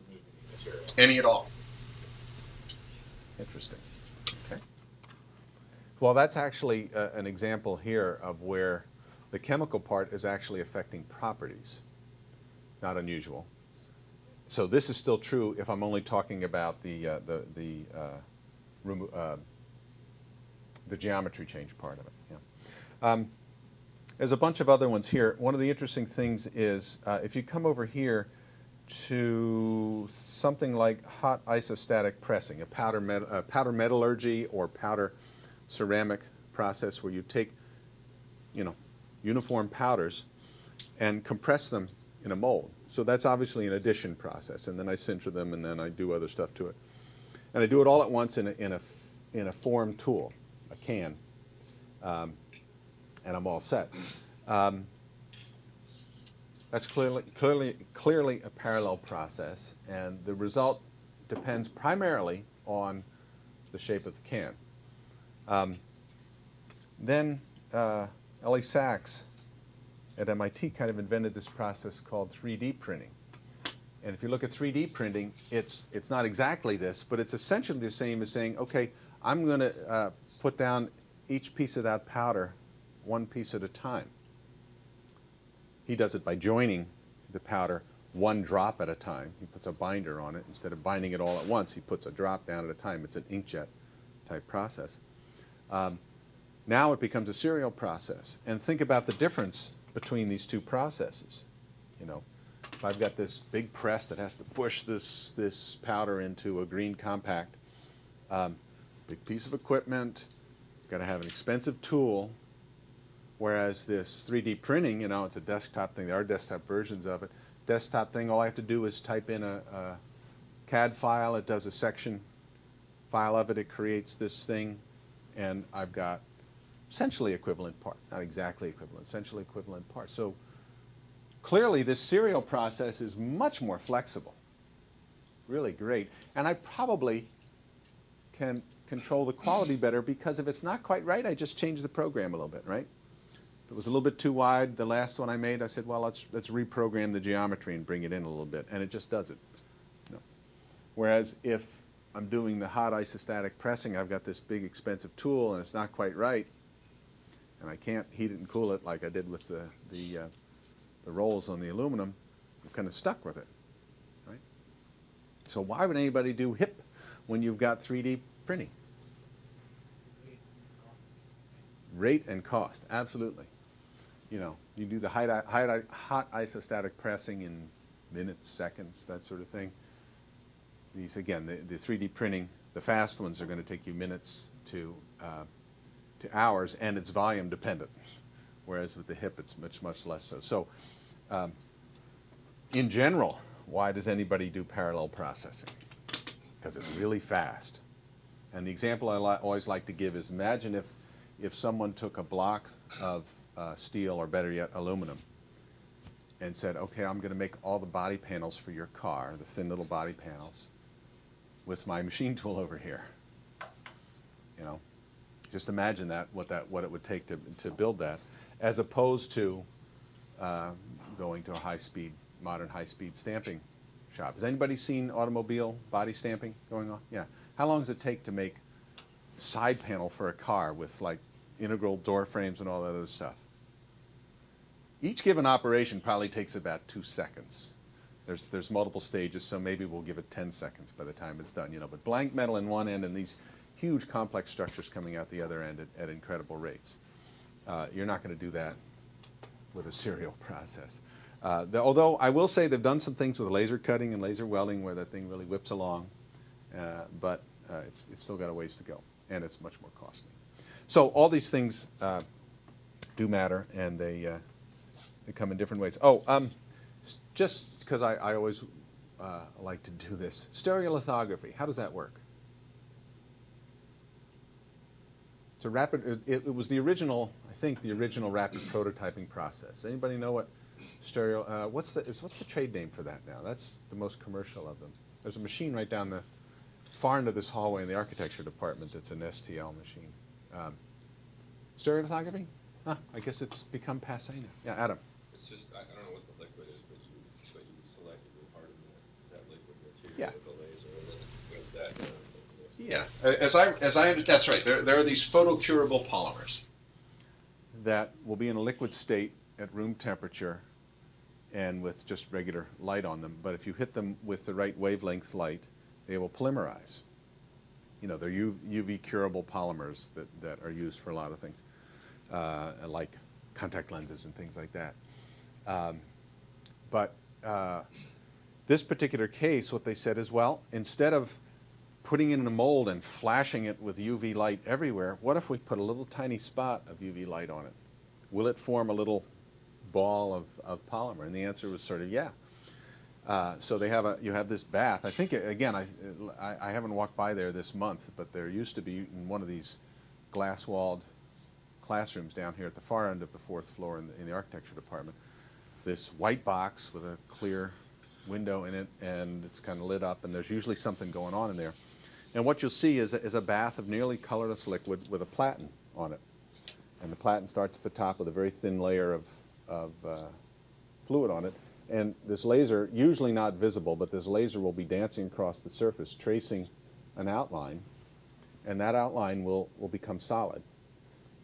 remove any material. Any at all. Interesting. Okay. Well, that's actually an example here of where the chemical part is actually affecting properties. Not unusual. So this is still true if I'm only talking about the geometry change part of it. Yeah. There's a bunch of other ones here. One of the interesting things is if you come over here to something like hot isostatic pressing, a powder metallurgy or powder ceramic process where you take, you know, uniform powders and compress them in a mold. So that's obviously an addition process, and then I sinter them, and then I do other stuff to it, and I do it all at once in a form tool, a can, and I'm all set. That's clearly a parallel process, and the result depends primarily on the shape of the can. Then Ellie Sachs at MIT kind of invented this process called 3D printing. And if you look at 3D printing, it's not exactly this, but it's essentially the same as saying, okay, I'm going to put down each piece of that powder one piece at a time. He does it by joining the powder one drop at a time. He puts a binder on it. Instead of binding it all at once, he puts a drop down at a time. It's an inkjet type process. Now it becomes a serial process. And think about the difference between these two processes. You know, if I've got this big press that has to push this powder into a green compact, big piece of equipment, got to have an expensive tool, whereas this 3D printing, you know, it's a desktop thing. There are desktop versions of it. Desktop thing, all I have to do is type in a CAD file. It does a section file of it. It creates this thing, and I've got essentially equivalent parts. Not exactly equivalent, essentially equivalent parts. So clearly this serial process is much more flexible. Really great. And I probably can control the quality better because if it's not quite right, I just change the program a little bit, right? If it was a little bit too wide, the last one I made, I said, well, let's reprogram the geometry and bring it in a little bit, and it just does it. No. Whereas if I'm doing the hot isostatic pressing, I've got this big expensive tool and it's not quite right, and I can't heat it and cool it like I did with the rolls on the aluminum, I'm kind of stuck with it, right? So why would anybody do HIP when you've got 3D printing? Rate and cost, absolutely. You know, you do the hot isostatic pressing in minutes, seconds, that sort of thing. These, again, the 3D printing, the fast ones are going to take you minutes to hours, and it's volume dependent, whereas with the HIP, it's much less so. So, in general, why does anybody do parallel processing? Because it's really fast. And the example I always like to give is, imagine if someone took a block of steel, or better yet, aluminum, and said, okay, I'm going to make all the body panels for your car, the thin little body panels, with my machine tool over here. You know, just imagine what it would take to build that, as opposed to going to a modern high-speed stamping shop. Has anybody seen automobile body stamping going on? Yeah. How long does it take to make side panel for a car with like integral door frames and all that other stuff? Each given operation probably takes about 2 seconds. There's multiple stages, so maybe we'll give it 10 seconds by the time it's done, you know. But blank metal in one end and these huge complex structures coming out the other end at incredible rates. You're not going to do that with a serial process. Although I will say they've done some things with laser cutting and laser welding where that thing really whips along, but it's still got a ways to go, and it's much more costly. So all these things do matter, and they come in different ways. Just because I always like to do this, stereolithography, how does that work? It's a rapid, it was the original, I think, the original rapid prototyping process. Anybody know what what's the trade name for that now? That's the most commercial of them. There's a machine right down the far end of this hallway in the architecture department that's an STL machine. Stereolithography? I guess it's become passé now. Yeah, Adam. It's just, I don't know what the liquid is, but you selectively harden that liquid material Yeah. with a laser. What is that? Yeah, as I that's right. There are these photocurable polymers that will be in a liquid state at room temperature and with just regular light on them. But if you hit them with the right wavelength light, they will polymerize. You know, they're UV curable polymers that are used for a lot of things, like contact lenses and things like that. But this particular case, what they said is, well, instead of putting it in a mold and flashing it with UV light everywhere, what if we put a little tiny spot of UV light on it? Will it form a little ball of polymer? And the answer was sort of yeah. So you have this bath. I think, again, I haven't walked by there this month, but there used to be in one of these glass-walled classrooms down here at the far end of the 4th floor in the architecture department, this white box with a clear window in it, and it's kind of lit up, and there's usually something going on in there. And what you'll see is a bath of nearly colorless liquid with a platen on it. And the platen starts at the top with a very thin layer of fluid on it. And this laser, usually not visible, but this laser will be dancing across the surface, tracing an outline, and that outline will become solid.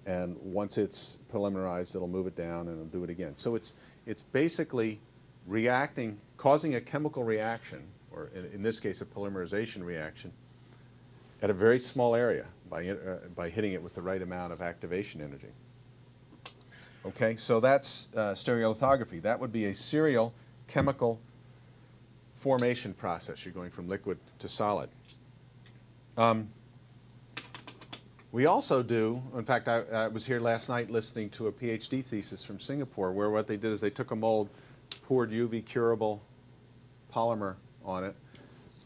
And once it's polymerized, it'll move it down and it'll do it again. So it's basically reacting, causing a chemical reaction, or in this case a polymerization reaction, at a very small area by hitting it with the right amount of activation energy. Okay, so that's stereolithography. That would be a serial chemical formation process. You're going from liquid to solid. We also do, in fact, I was here last night listening to a PhD thesis from Singapore where what they did is they took a mold, poured UV curable polymer on it,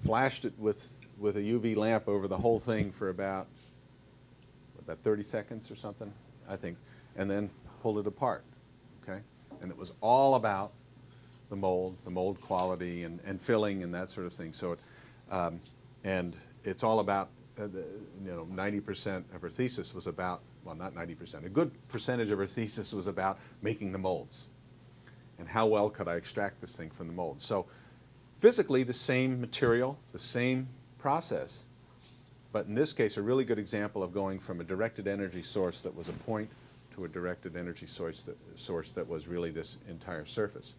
flashed it with a UV lamp over the whole thing for about 30 seconds or something, I think, and then pulled it apart, okay? And it was all about the mold quality and filling and that sort of thing. So, and it's all about, 90% of her thesis was about, well, not 90%, a good percentage of her thesis was about making the molds. And how well could I extract this thing from the mold? So physically the same material, the same process, but in this case a really good example of going from a directed energy source that was a point to a directed energy source that was really this entire surface.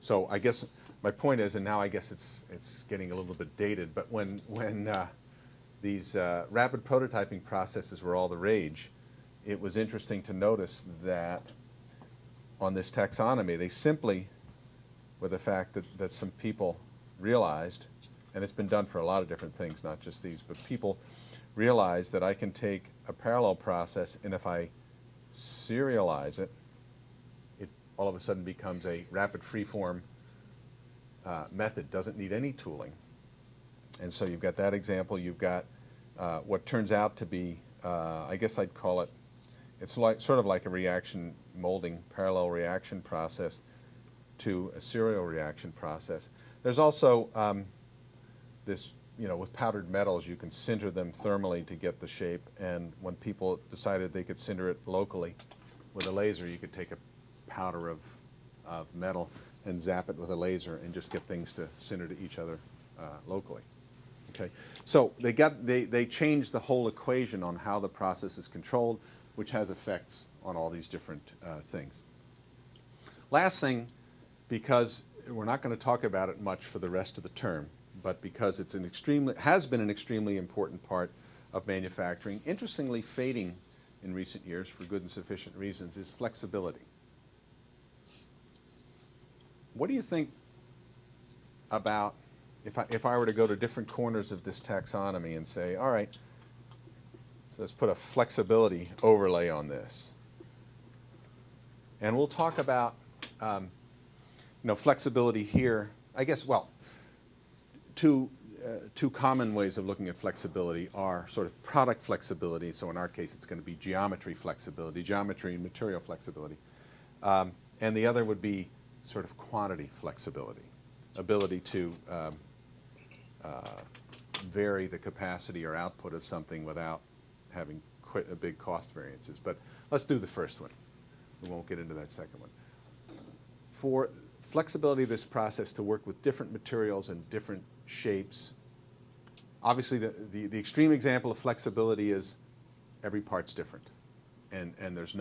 So I guess my point is, and now I guess it's getting a little bit dated, but when these rapid prototyping processes were all the rage, it was interesting to notice that on this taxonomy, they simply, with the fact that some people realized, and it's been done for a lot of different things, not just these, but people realized that I can take a parallel process, and if I serialize it, it all of a sudden becomes a rapid freeform method, doesn't need any tooling. And so you've got that example. You've got what turns out to be, I guess I'd call it, it's like sort of like a reaction molding parallel reaction process to a serial reaction process. There's also this, with powdered metals, you can sinter them thermally to get the shape. And when people decided they could sinter it locally with a laser, you could take a powder of metal and zap it with a laser and just get things to sinter to each other locally. Okay, so they changed the whole equation on how the process is controlled, which has effects on all these different things. Last thing, because we're not going to talk about it much for the rest of the term, but because it's has been an extremely important part of manufacturing, interestingly fading in recent years for good and sufficient reasons, is flexibility. What do you think about if I were to go to different corners of this taxonomy and say, all right, so let's put a flexibility overlay on this. And we'll talk about flexibility here. I guess, well, two common ways of looking at flexibility are sort of product flexibility. So in our case, it's going to be geometry flexibility, geometry and material flexibility. And the other would be sort of quantity flexibility, ability to vary the capacity or output of something without having quite a big cost variances. But let's do the first one. We won't get into that second one. For flexibility of this process to work with different materials and different shapes, obviously the extreme example of flexibility is every part's different. And there's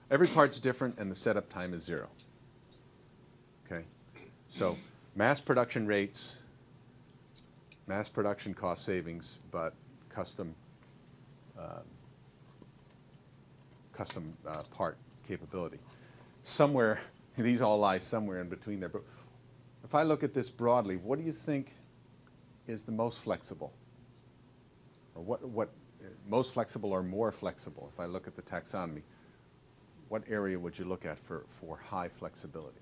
every part's different and the setup time is 0. Okay? So mass production rates, mass production cost savings, but custom part capability. Somewhere, these all lie somewhere in between there. But if I look at this broadly, what do you think is the most flexible? Or what most flexible or more flexible? If I look at the taxonomy, what area would you look at for high flexibility?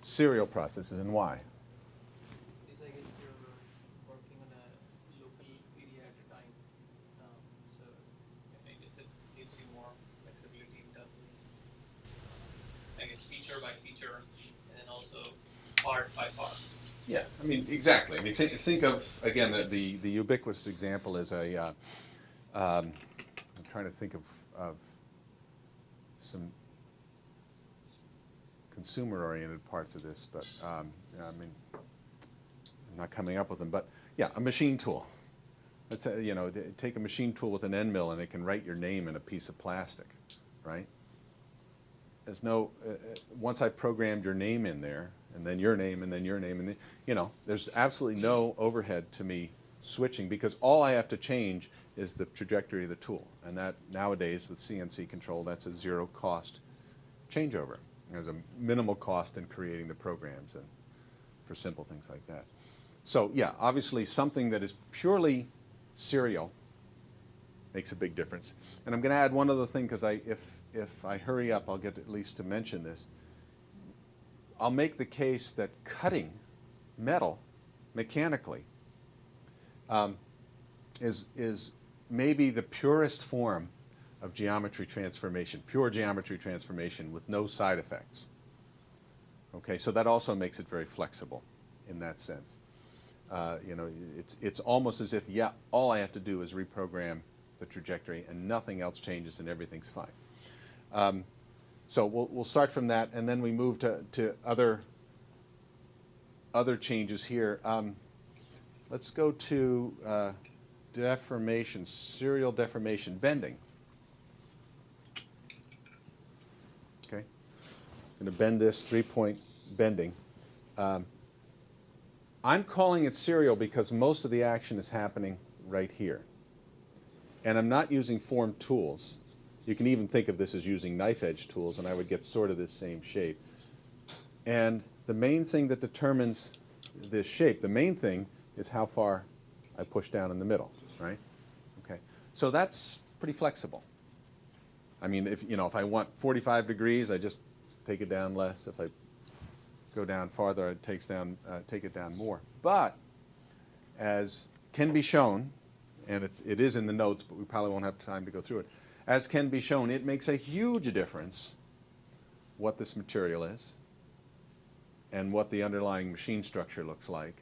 Serial processes, and why? Is I guess you're working on a local area at a time, so I guess it gives you more flexibility in terms of, I guess, feature by feature, and then also part by part. Yeah, I mean, exactly. I mean, think of, again, the ubiquitous example is I'm trying to think of some consumer-oriented parts of this, but I mean, I'm not coming up with them. But yeah, a machine tool. Let's say, take a machine tool with an end mill and it can write your name in a piece of plastic, right? There's no once I programmed your name in there, and and then your name, and then your name, and then, you know, there's absolutely no overhead to me switching, because all I have to change is the trajectory of the tool. And that nowadays with CNC control, that's a zero cost changeover. There's a minimal cost in creating the programs and for simple things like that. So yeah, obviously something that is purely serial makes a big difference. And I'm going to add one other thing, because if I hurry up, I'll get at least to mention this. I'll make the case that cutting metal mechanically is maybe the purest form of geometry transformation, pure geometry transformation with no side effects. Okay, so that also makes it very flexible in that sense. You know, it's almost as if, yeah, all I have to do is reprogram the trajectory and nothing else changes and everything's fine. So we'll start from that, and then we move to other changes here. Let's go to deformation, serial deformation, bending. Okay, I'm going to bend this 3-point bending. I'm calling it serial because most of the action is happening right here. And I'm not using formed tools. You can even think of this as using knife edge tools, and I would get sort of this same shape. And the main thing that determines this shape, the main thing is how far I push down in the middle, right? Okay, so that's pretty flexible. I mean, if I want 45 degrees, I just take it down less. If I go down farther, it take it down more. But as can be shown, and it is in the notes, but we probably won't have time to go through it. As can be shown, it makes a huge difference what this material is and what the underlying machine structure looks like.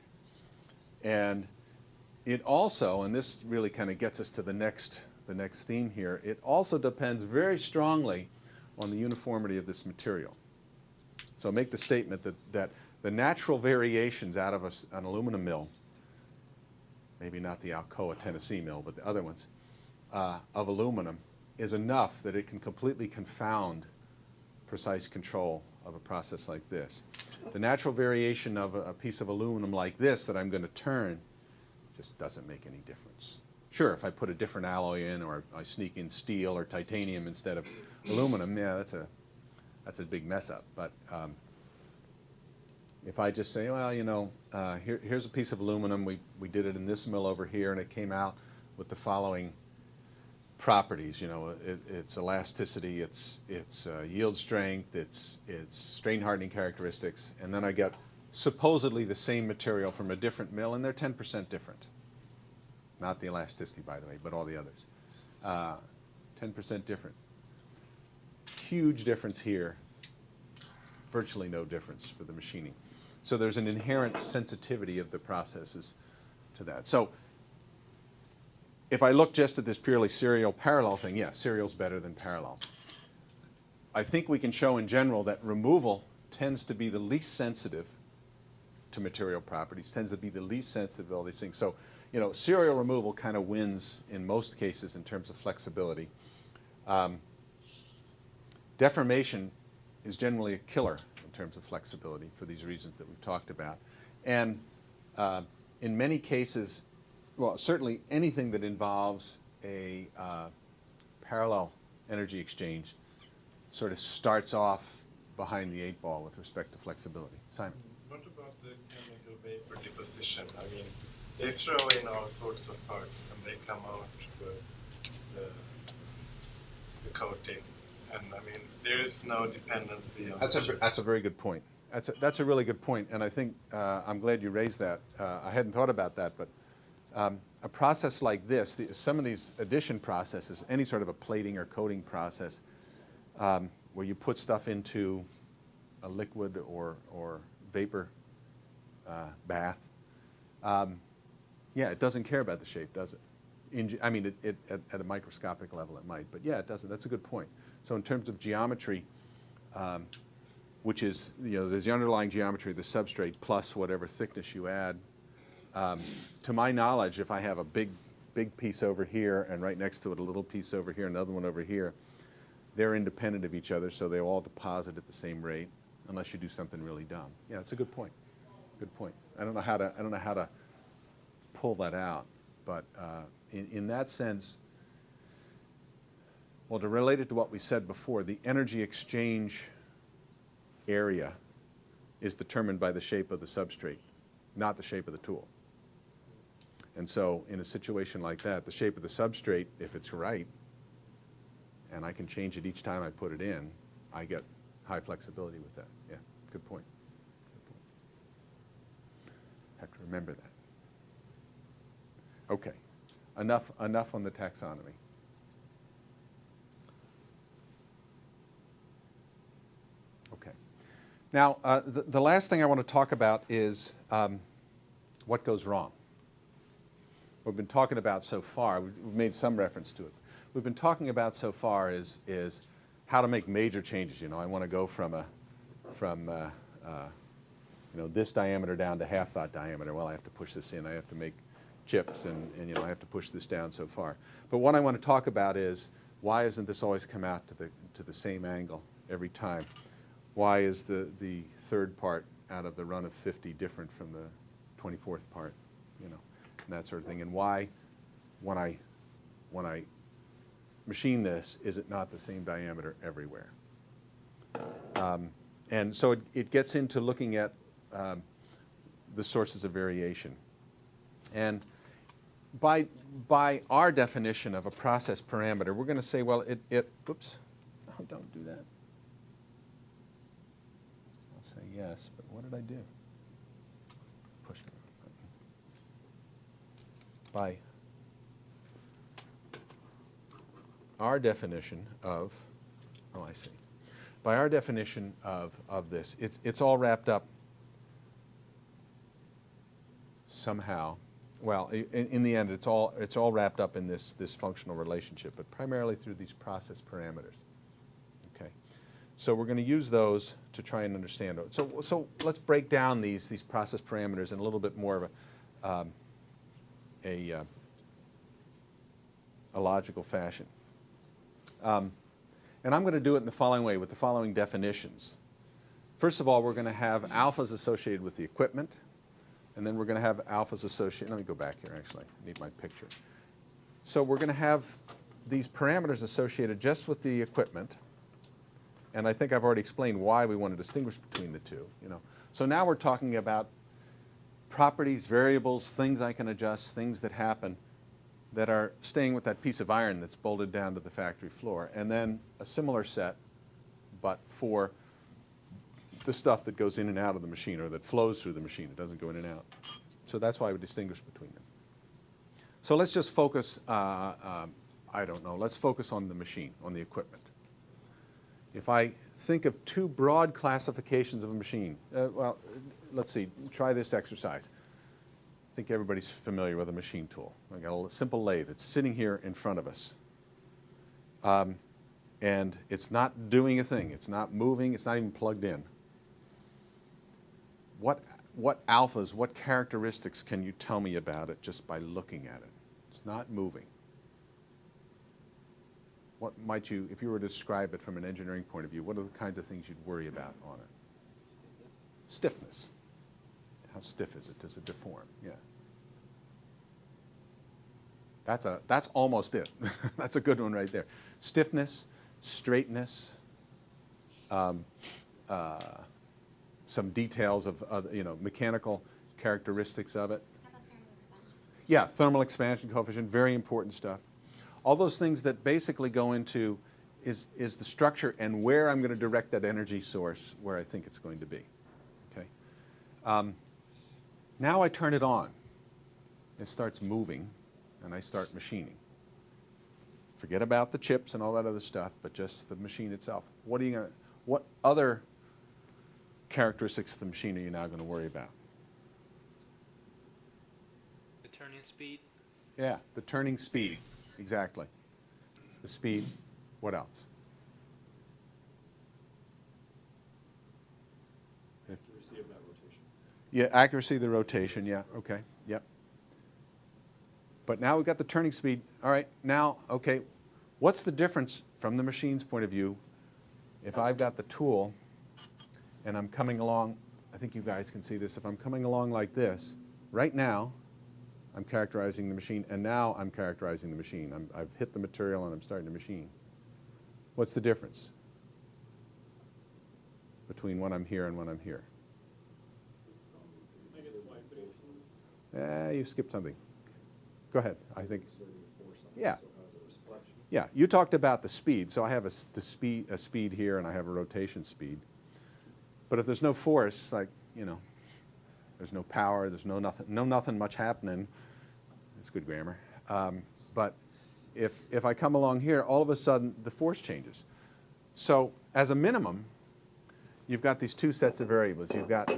And it also, and this really kind of gets us to the next theme here, it also depends very strongly on the uniformity of this material. So make the statement that the natural variations out of an aluminum mill, maybe not the Alcoa Tennessee mill, but the other ones, of aluminum, is enough that it can completely confound precise control of a process like this. The natural variation of a piece of aluminum like this that I'm going to turn just doesn't make any difference. Sure, if I put a different alloy in, or I sneak in steel or titanium instead of aluminum, yeah, that's a big mess up. But if I just say, well, here's a piece of aluminum, we did it in this mill over here, and it came out with the following properties. Its elasticity, its yield strength, its strain hardening characteristics, and then I get supposedly the same material from a different mill, and they're 10% different. Not the elasticity, by the way, but all the others. 10% different. Huge difference here. Virtually no difference for the machining. So there's an inherent sensitivity of the processes to that. So if I look just at this purely serial parallel thing, yeah, serial's better than parallel. I think we can show in general that removal tends to be the least sensitive to material properties, tends to be the least sensitive to all these things. So, serial removal kind of wins in most cases in terms of flexibility. Deformation is generally a killer in terms of flexibility for these reasons that we've talked about. And in many cases, well, certainly anything that involves a parallel energy exchange sort of starts off behind the 8 ball with respect to flexibility. Simon? What about the chemical vapor deposition? I mean, they throw in all sorts of parts and they come out with the coating. And I mean, there is no dependency on That's a very good point. That's a really good point, and I think I'm glad you raised that. I hadn't thought about that, but a process like this, some of these addition processes, any sort of a plating or coating process, where you put stuff into a liquid or vapor bath, yeah, it doesn't care about the shape, does it? I mean, at a microscopic level it might, but yeah, it doesn't. That's a good point. So in terms of geometry, which is, there's the underlying geometry of the substrate plus whatever thickness you add. To my knowledge, if I have a big piece over here and right next to it a little piece over here, another one over here, they're independent of each other, so they all deposit at the same rate. unless you do something really dumb. Yeah, it's a good point. Good point. I don't know how to pull that out, but in that sense, well, to relate it to what we said before, the energy exchange area is determined by the shape of the substrate, not the shape of the tool. And so in a situation like that, the shape of the substrate, if it's right, and I can change it each time I put it in, I get high flexibility with that. Yeah, good point. Good point. Have to remember that. Okay, enough on the taxonomy. Okay. Now, the last thing I want to talk about is what goes wrong. We've been talking about so far, we've made some reference to it. We've been talking about so far is how to make major changes. You know, I want to go from this diameter down to half that diameter. Well, I have to push this in. I have to make chips, and you know, I have to push this down so far. But what I want to talk about is why doesn't this always come out to the same angle every time? Why is the third part out of the run of 50 different from the 24th part? You know, and that sort of thing. And why, when I machine this, is it not the same diameter everywhere? And so it gets into looking at the sources of variation. And by our definition of a process parameter, we're going to say, well, oops, oh, don't do that. I'll say yes, but what did I do? Push the wrong button. By our definition of, oh, I see. By our definition of this, it's all wrapped up somehow. Well, in the end, it's all wrapped up in this functional relationship, but primarily through these process parameters. Okay, so we're going to use those to try and understand it. So let's break down these process parameters in a little bit more of a logical fashion. And I'm going to do it in the following way, with the following definitions. First of all, we're going to have alphas associated with the equipment, and then we're going to have alphas associated. Let me go back here, actually. I need my picture. So we're going to have these parameters associated just with the equipment, and I think I've already explained why we want to distinguish between the two. You know, so now we're talking about properties, variables, things I can adjust, things that happen that are staying with that piece of iron that's bolted down to the factory floor, and then a similar set, but for the stuff that goes in and out of the machine, or that flows through the machine. It doesn't go in and out. So that's why we distinguish between them. So let's just focus, I don't know, let's focus on the machine, on the equipment. If I think of two broad classifications of a machine, well, let's see, try this exercise. I think everybody's familiar with a machine tool. I've got a simple lathe. It's sitting here in front of us. And it's not doing a thing. It's not moving. It's not even plugged in. What alphas, what characteristics can you tell me about it just by looking at it? It's not moving. What might you, if you were to describe it from an engineering point of view, what are the kinds of things you'd worry about on it? Stiffness. How stiff is it? Does it deform? Yeah. That's almost it. That's a good one right there. Stiffness, straightness, some details of mechanical characteristics of it. How about thermal expansion? Yeah, thermal expansion coefficient, very important stuff. All those things that basically go into is the structure and where I'm going to direct that energy source, where I think it's going to be. Okay. Now I turn it on. It starts moving, and I start machining. Forget about the chips and all that other stuff, but just the machine itself. What other characteristics of the machine are you now going to worry about? The turning speed. Yeah, the turning speed. Exactly. The speed. What else? Accuracy of that rotation. Yeah, accuracy of the rotation. Yeah, okay. Yep. But now we've got the turning speed. All right, now, okay, what's the difference from the machine's point of view if I've got the tool and I'm coming along, I think you guys can see this, if I'm coming along like this, right now, I'm characterizing the machine, and now I'm characterizing the machine. I've hit the material and I'm starting the machine. What's the difference between when I'm here and when I'm here? You skipped something. Go ahead. I think. Yeah. Yeah. You talked about the speed. So I have a speed here, and I have a rotation speed. But if there's no force, like there's no power, there's nothing much happening. That's good grammar. But if I come along here, all of a sudden the force changes. So as a minimum, you've got these two sets of variables. You've got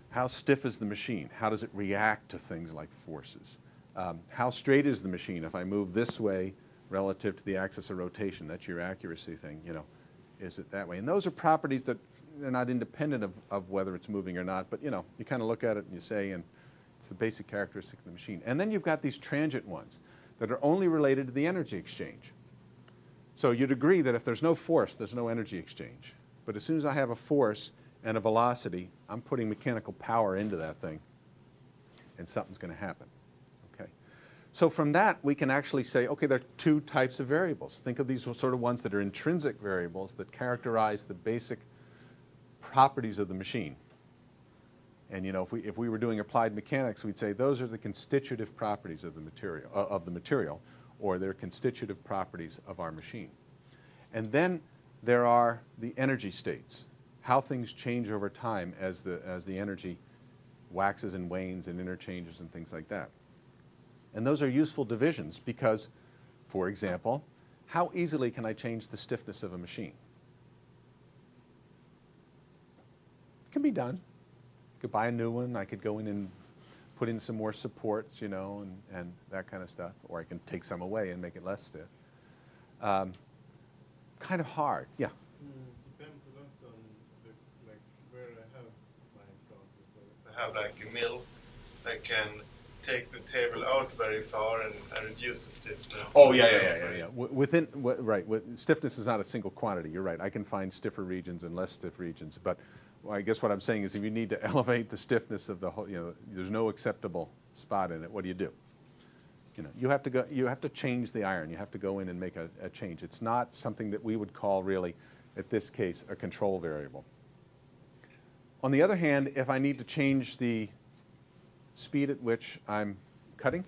how stiff is the machine? How does it react to things like forces? How straight is the machine? If I move this way relative to the axis of rotation, that's your accuracy thing. Is it that way? And those are properties that they're not independent of whether it's moving or not. But you kind of look at it and you say, and it's the basic characteristic of the machine. And then you've got these transient ones that are only related to the energy exchange. So you'd agree that if there's no force, there's no energy exchange. But as soon as I have a force and a velocity, I'm putting mechanical power into that thing, and something's going to happen. Okay. So from that, we can actually say, okay, there are two types of variables. Think of these sort of ones that are intrinsic variables that characterize the basic properties of the machine. And if we were doing applied mechanics, we'd say those are the constitutive properties of the material, or they're constitutive properties of our machine. And then there are the energy states, how things change over time as the energy waxes and wanes and interchanges and things like that. And those are useful divisions because, for example, how easily can I change the stiffness of a machine? It can be done. I could buy a new one. I could go in and put in some more supports, and that kind of stuff. Or I can take some away and make it less stiff. Kind of hard. Yeah. Depends a lot on where I have my process. So if I have like a mill, I can take the table out very far and reduce the stiffness. Oh yeah. Stiffness is not a single quantity. You're right. I can find stiffer regions and less stiff regions, but I guess what I'm saying is if you need to elevate the stiffness of the whole, there's no acceptable spot in it. What do? You have to change the iron. You have to go in and make a change. It's not something that we would call really, at this case, a control variable. On the other hand, if I need to change the speed at which I'm cutting,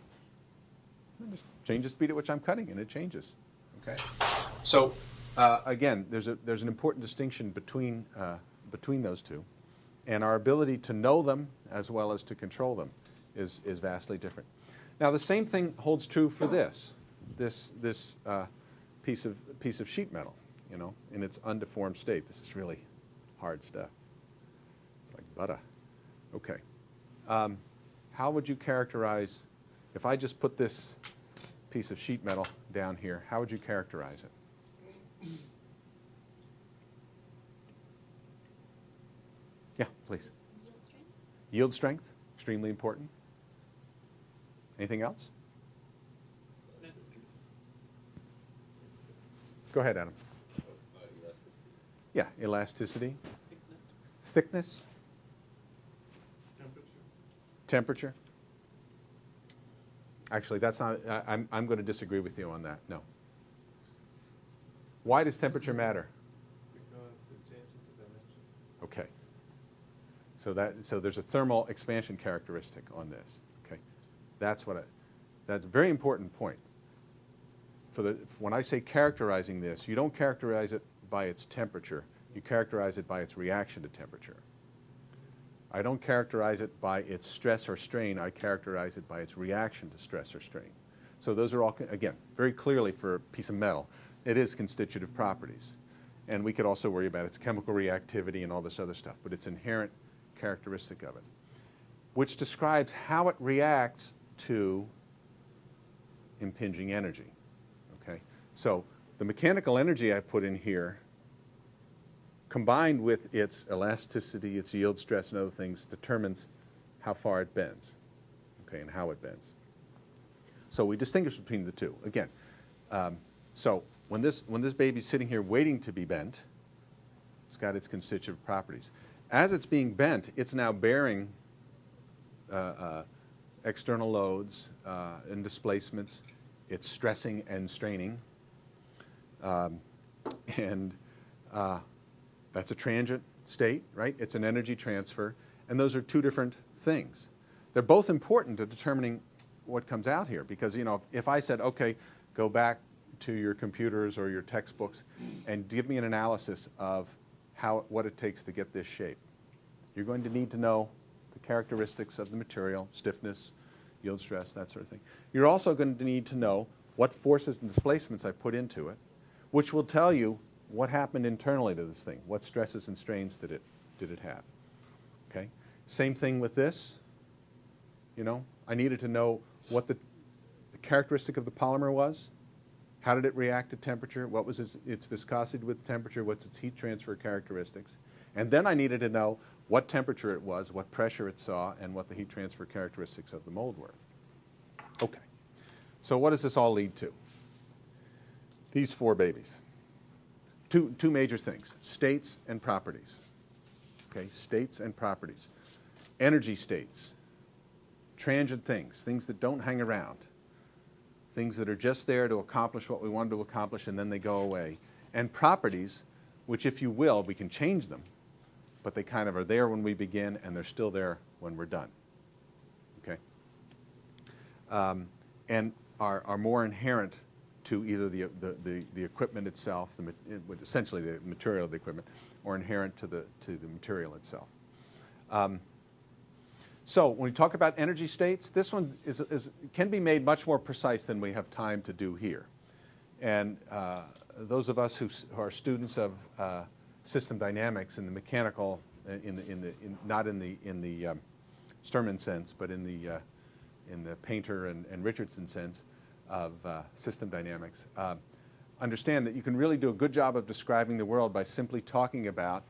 I just change the speed at which I'm cutting, and it changes. Okay. So again, there's an important distinction between those two, and our ability to know them as well as to control them is vastly different. Now, the same thing holds true for this piece of sheet metal, in its undeformed state. This is really hard stuff. It's like butter. Okay. How would you characterize, if I just put this piece of sheet metal down here, how would you characterize it? Yeah, please. Yield strength. Yield strength, extremely important. Anything else? Go ahead, Adam. Yeah, elasticity. Thickness. Temperature. Actually, that's not. I'm going to disagree with you on that. No. Why does temperature matter? Because it changes the dimension. Okay. So there's a thermal expansion characteristic on this. Okay. That's a very important point. When I say characterizing this, you don't characterize it by its temperature. You characterize it by its reaction to temperature. I don't characterize it by its stress or strain. I characterize it by its reaction to stress or strain. So those are all, again, very clearly for a piece of metal, it is constitutive properties. And we could also worry about its chemical reactivity and all this other stuff, but it's inherent characteristic of it, which describes how it reacts to impinging energy. Okay? So the mechanical energy I put in here, combined with its elasticity, its yield stress, and other things, determines how far it bends, okay, and how it bends. So we distinguish between the two. Again, so when this baby's sitting here waiting to be bent, it's got its constitutive properties. as it's being bent, it's now bearing external loads and displacements. It's stressing and straining. And that's a transient state, right? It's an energy transfer. And those are two different things. They're both important to determining what comes out here. Because, you know, if I said, okay, go back to your computers or your textbooks and give me an analysis of what it takes to get this shape, you're going to need to know the characteristics of the material, stiffness, yield stress, that sort of thing. You're also going to need to know what forces and displacements I put into it, which will tell you what happened internally to this thing. What stresses and strains did it have? Okay. Same thing with this. You know, I needed to know what the characteristic of the polymer was. How did it react to temperature? What was its viscosity with temperature? What's its heat transfer characteristics? And then I needed to know what temperature it was, what pressure it saw, and what the heat transfer characteristics of the mold were. Okay. So what does this all lead to? These four babies. Two major things, states and properties. Okay, states and properties. Energy states, transient things that don't hang around, things that are just there to accomplish what we wanted to accomplish and then they go away. And properties, which if you will, we can change them, but they kind of are there when we begin and they're still there when we're done. Okay? And are more inherent to either the equipment itself, essentially the material of the equipment, or inherent to the material itself. So when we talk about energy states, this one can be made much more precise than we have time to do here. And those of us who are students of system dynamics in the mechanical, not in the Sturman sense, but in the Painter and Richardson sense of system dynamics, understand that you can really do a good job of describing the world by simply talking about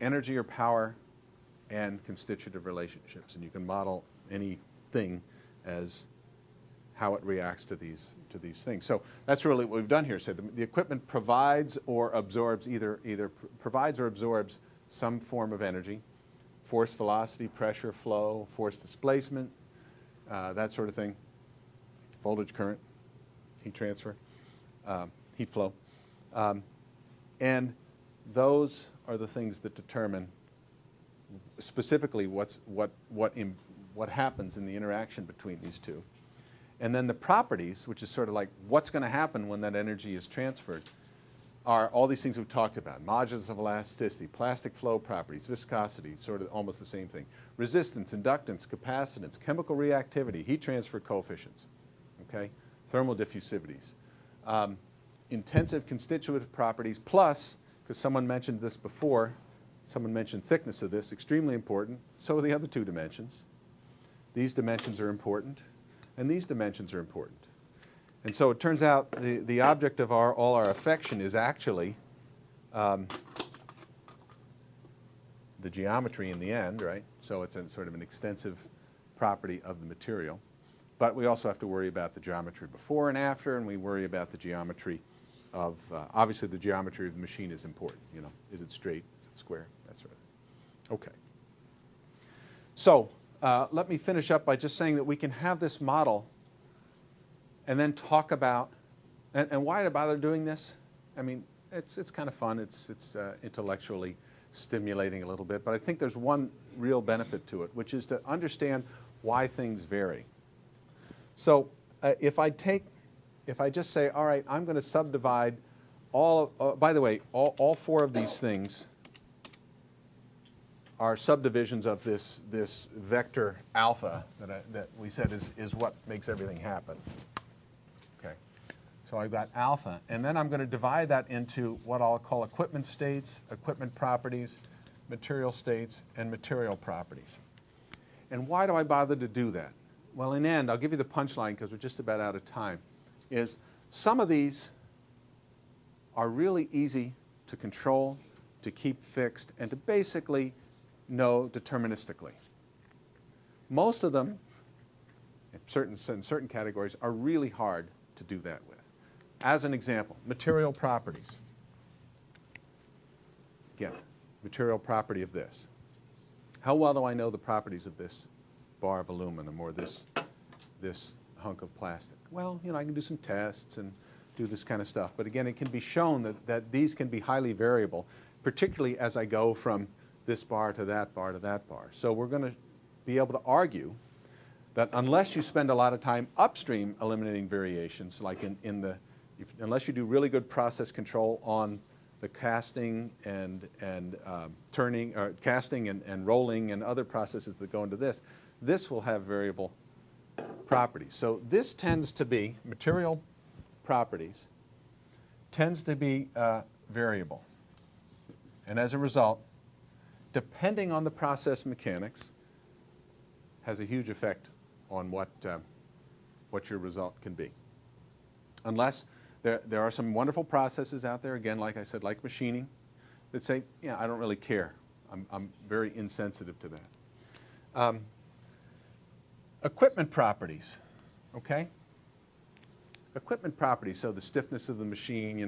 energy or power and constitutive relationships. And you can model anything as how it reacts to these things. So that's really what we've done here. So the equipment provides or absorbs either provides or absorbs some form of energy, force, velocity, pressure, flow, force displacement, that sort of thing, voltage, current, heat transfer, heat flow. And those are the things that determine specifically what happens in the interaction between these two. And then the properties, which is sort of like what's going to happen when that energy is transferred, are all these things we've talked about. Modulus of elasticity, plastic flow properties, viscosity, sort of almost the same thing. Resistance, inductance, capacitance, chemical reactivity, heat transfer coefficients, okay? Thermal diffusivities. Intensive constitutive properties, plus, because someone mentioned this before, someone mentioned thickness of this, extremely important. So are the other two dimensions. These dimensions are important, and these dimensions are important. And so it turns out the object of all our affection is actually the geometry in the end, right? So it's sort of an extensive property of the material. But we also have to worry about the geometry before and after, and we worry about the geometry of, obviously the geometry of the machine is important. You know, is it straight, is it square, that sort of thing. Okay. So let me finish up by just saying that we can have this model and then talk about, and why to bother doing this? I mean, it's kind of fun. It's intellectually stimulating a little bit, but I think there's one real benefit to it, which is to understand why things vary. So if I just say, all right, I'm going to subdivide by the way, all four of these things are subdivisions of this vector alpha that we said is what makes everything happen. Okay, so I've got alpha, and then I'm going to divide that into what I'll call equipment states, equipment properties, material states, and material properties. And why do I bother to do that? Well, in the end, I'll give you the punchline because we're just about out of time, is some of these are really easy to control, to keep fixed, and to basically know deterministically. Most of them, in certain categories, are really hard to do that with. As an example, material properties. Again, material property of this. How well do I know the properties of this bar of aluminum or this hunk of plastic? Well, I can do some tests and do this kind of stuff. But again, it can be shown that these can be highly variable, particularly as I go from this bar to that bar to that bar. So we're going to be able to argue that unless you spend a lot of time upstream eliminating variations, like unless you do really good process control on the casting and turning, or casting and rolling and other processes that go into this will have variable properties. So this tends to be, material properties, tends to be variable. And as a result, depending on the process mechanics, has a huge effect on what your result can be. Unless there are some wonderful processes out there, again, like I said, like machining, that say, yeah, I don't really care. I'm very insensitive to that. Equipment properties, okay? Equipment properties, so the stiffness of the machine,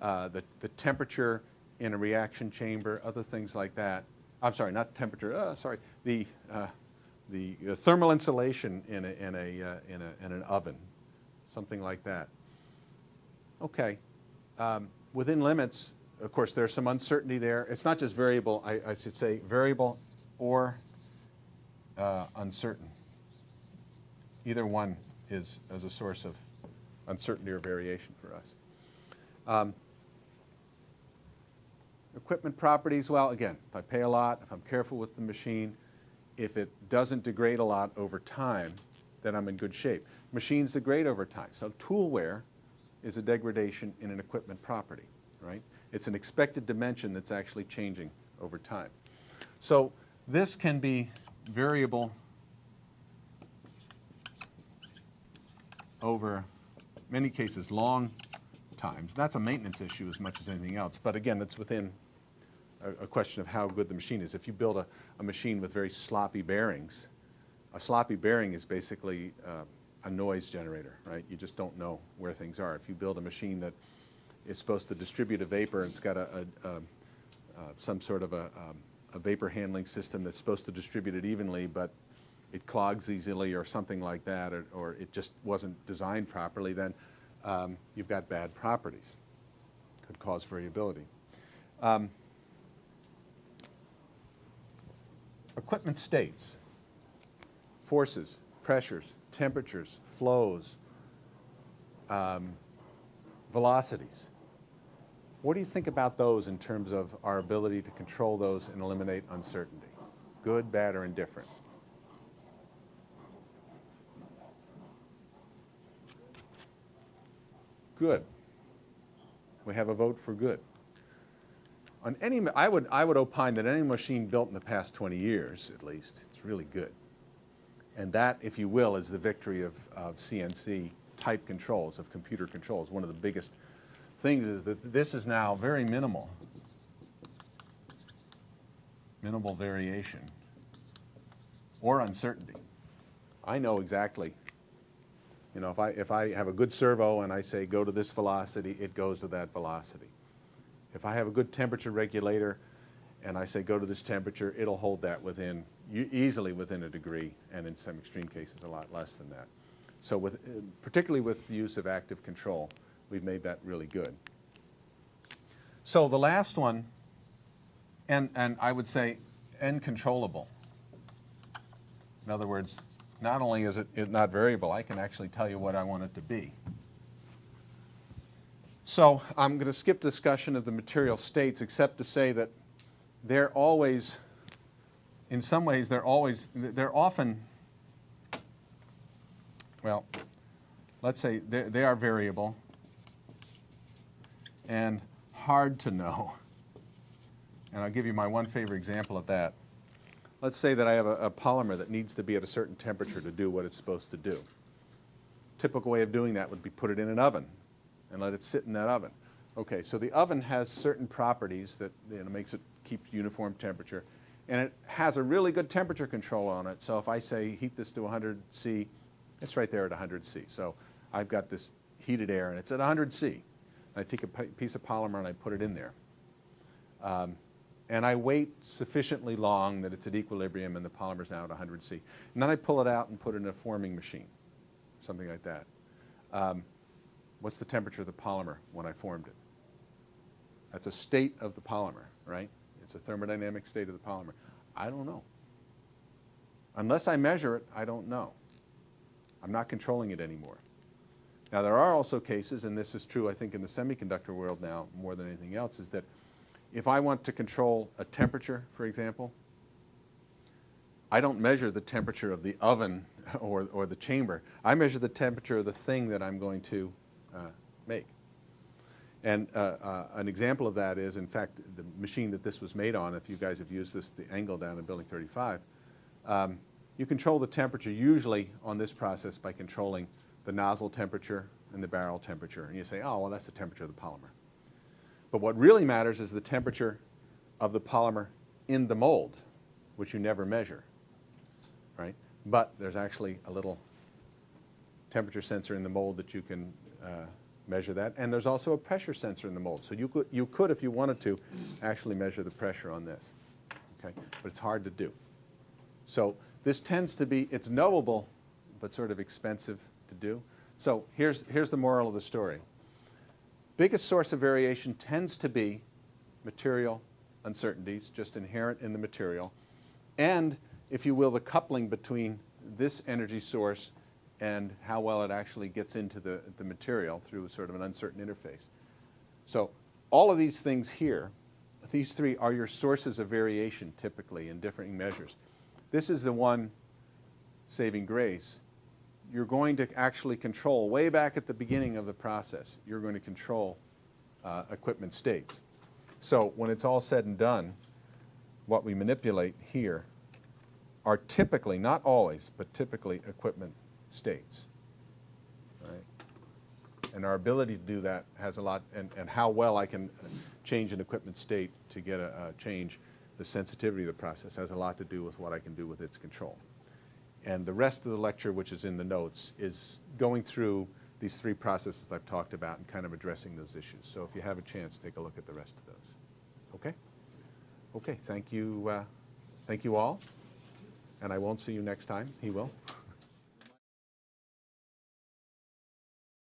the temperature in a reaction chamber, other things like that. I'm sorry, not temperature, the thermal insulation in an oven, something like that. Okay, within limits, of course, there's some uncertainty there. It's not just variable, I should say variable or uncertain. Either one is as a source of uncertainty or variation for us. Equipment properties, well, again, if I pay a lot, if I'm careful with the machine, if it doesn't degrade a lot over time, then I'm in good shape. Machines degrade over time. So tool wear is a degradation in an equipment property, right? It's an expected dimension that's actually changing over time. So this can be variable over many cases long times. That's a maintenance issue as much as anything else. But again, it's within a question of how good the machine is. If you build a machine with very sloppy bearings, a sloppy bearing is basically a noise generator, right? You just don't know where things are. If you build a machine that is supposed to distribute a vapor and it's got some sort of a vapor handling system that's supposed to distribute it evenly, but it clogs easily or something like that, or it just wasn't designed properly, then you've got bad properties. Could cause variability. Equipment states, forces, pressures, temperatures, flows, velocities. What do you think about those in terms of our ability to control those and eliminate uncertainty? Good, bad, or indifferent? Good. We have a vote for good. On any, I would opine that any machine built in the past 20 years, at least, it's really good. And that, if you will, is the victory of CNC type controls, of computer controls. One of the biggest things is that this is now very minimal variation or uncertainty. I know exactly. If I have a good servo and I say go to this velocity, it goes to that velocity. If I have a good temperature regulator and I say go to this temperature, it'll hold that easily within a degree, and in some extreme cases a lot less than that. So particularly with the use of active control, we've made that really good. So the last one, and I would say controllable. In other words, not only is it not variable, I can actually tell you what I want it to be. So I'm going to skip discussion of the material states, except to say that they're always, in some ways, they're often, well, let's say they are variable and hard to know. And I'll give you my one favorite example of that. Let's say that I have a polymer that needs to be at a certain temperature to do what it's supposed to do. Typical way of doing that would be put it in an oven and let it sit in that oven. Okay, so the oven has certain properties that makes it keep uniform temperature, and it has a really good temperature control on it. So if I say heat this to 100 C, it's right there at 100 C. So I've got this heated air, and it's at 100 C. And I take a piece of polymer and I put it in there. and I wait sufficiently long that it's at equilibrium and the polymer's now at 100 C. And then I pull it out and put it in a forming machine, something like that. What's the temperature of the polymer when I formed it? That's a state of the polymer, right? It's a thermodynamic state of the polymer. I don't know. Unless I measure it, I don't know. I'm not controlling it anymore. Now, there are also cases, and this is true, I think, in the semiconductor world now more than anything else, is that if I want to control a temperature, for example, I don't measure the temperature of the oven or the chamber. I measure the temperature of the thing that I'm going to make. And an example of that is, in fact, the machine that this was made on, if you guys have used this, the Engel down in Building 35, you control the temperature usually on this process by controlling the nozzle temperature and the barrel temperature. And you say, oh, well, that's the temperature of the polymer. But what really matters is the temperature of the polymer in the mold, which you never measure, right? But there's actually a little temperature sensor in the mold that you can measure that. And there's also a pressure sensor in the mold. So you could, if you wanted to, actually measure the pressure on this, okay? But it's hard to do. So this tends to be, it's knowable, but sort of expensive to do. So here's the moral of the story. Biggest source of variation tends to be material uncertainties, just inherent in the material, and, if you will, the coupling between this energy source and how well it actually gets into the material through sort of an uncertain interface. So all of these things here, these three are your sources of variation typically in differing measures. This is the one saving grace. You're going to actually control, way back at the beginning of the process, you're going to control equipment states. So when it's all said and done, what we manipulate here are typically, not always, but typically equipment states. Right? And our ability to do that has a lot, and how well I can change an equipment state to get change the sensitivity of the process has a lot to do with what I can do with its control. And the rest of the lecture, which is in the notes, is going through these three processes I've talked about and kind of addressing those issues. So if you have a chance, take a look at the rest of those. Okay? Okay, thank you all. And I won't see you next time. He will.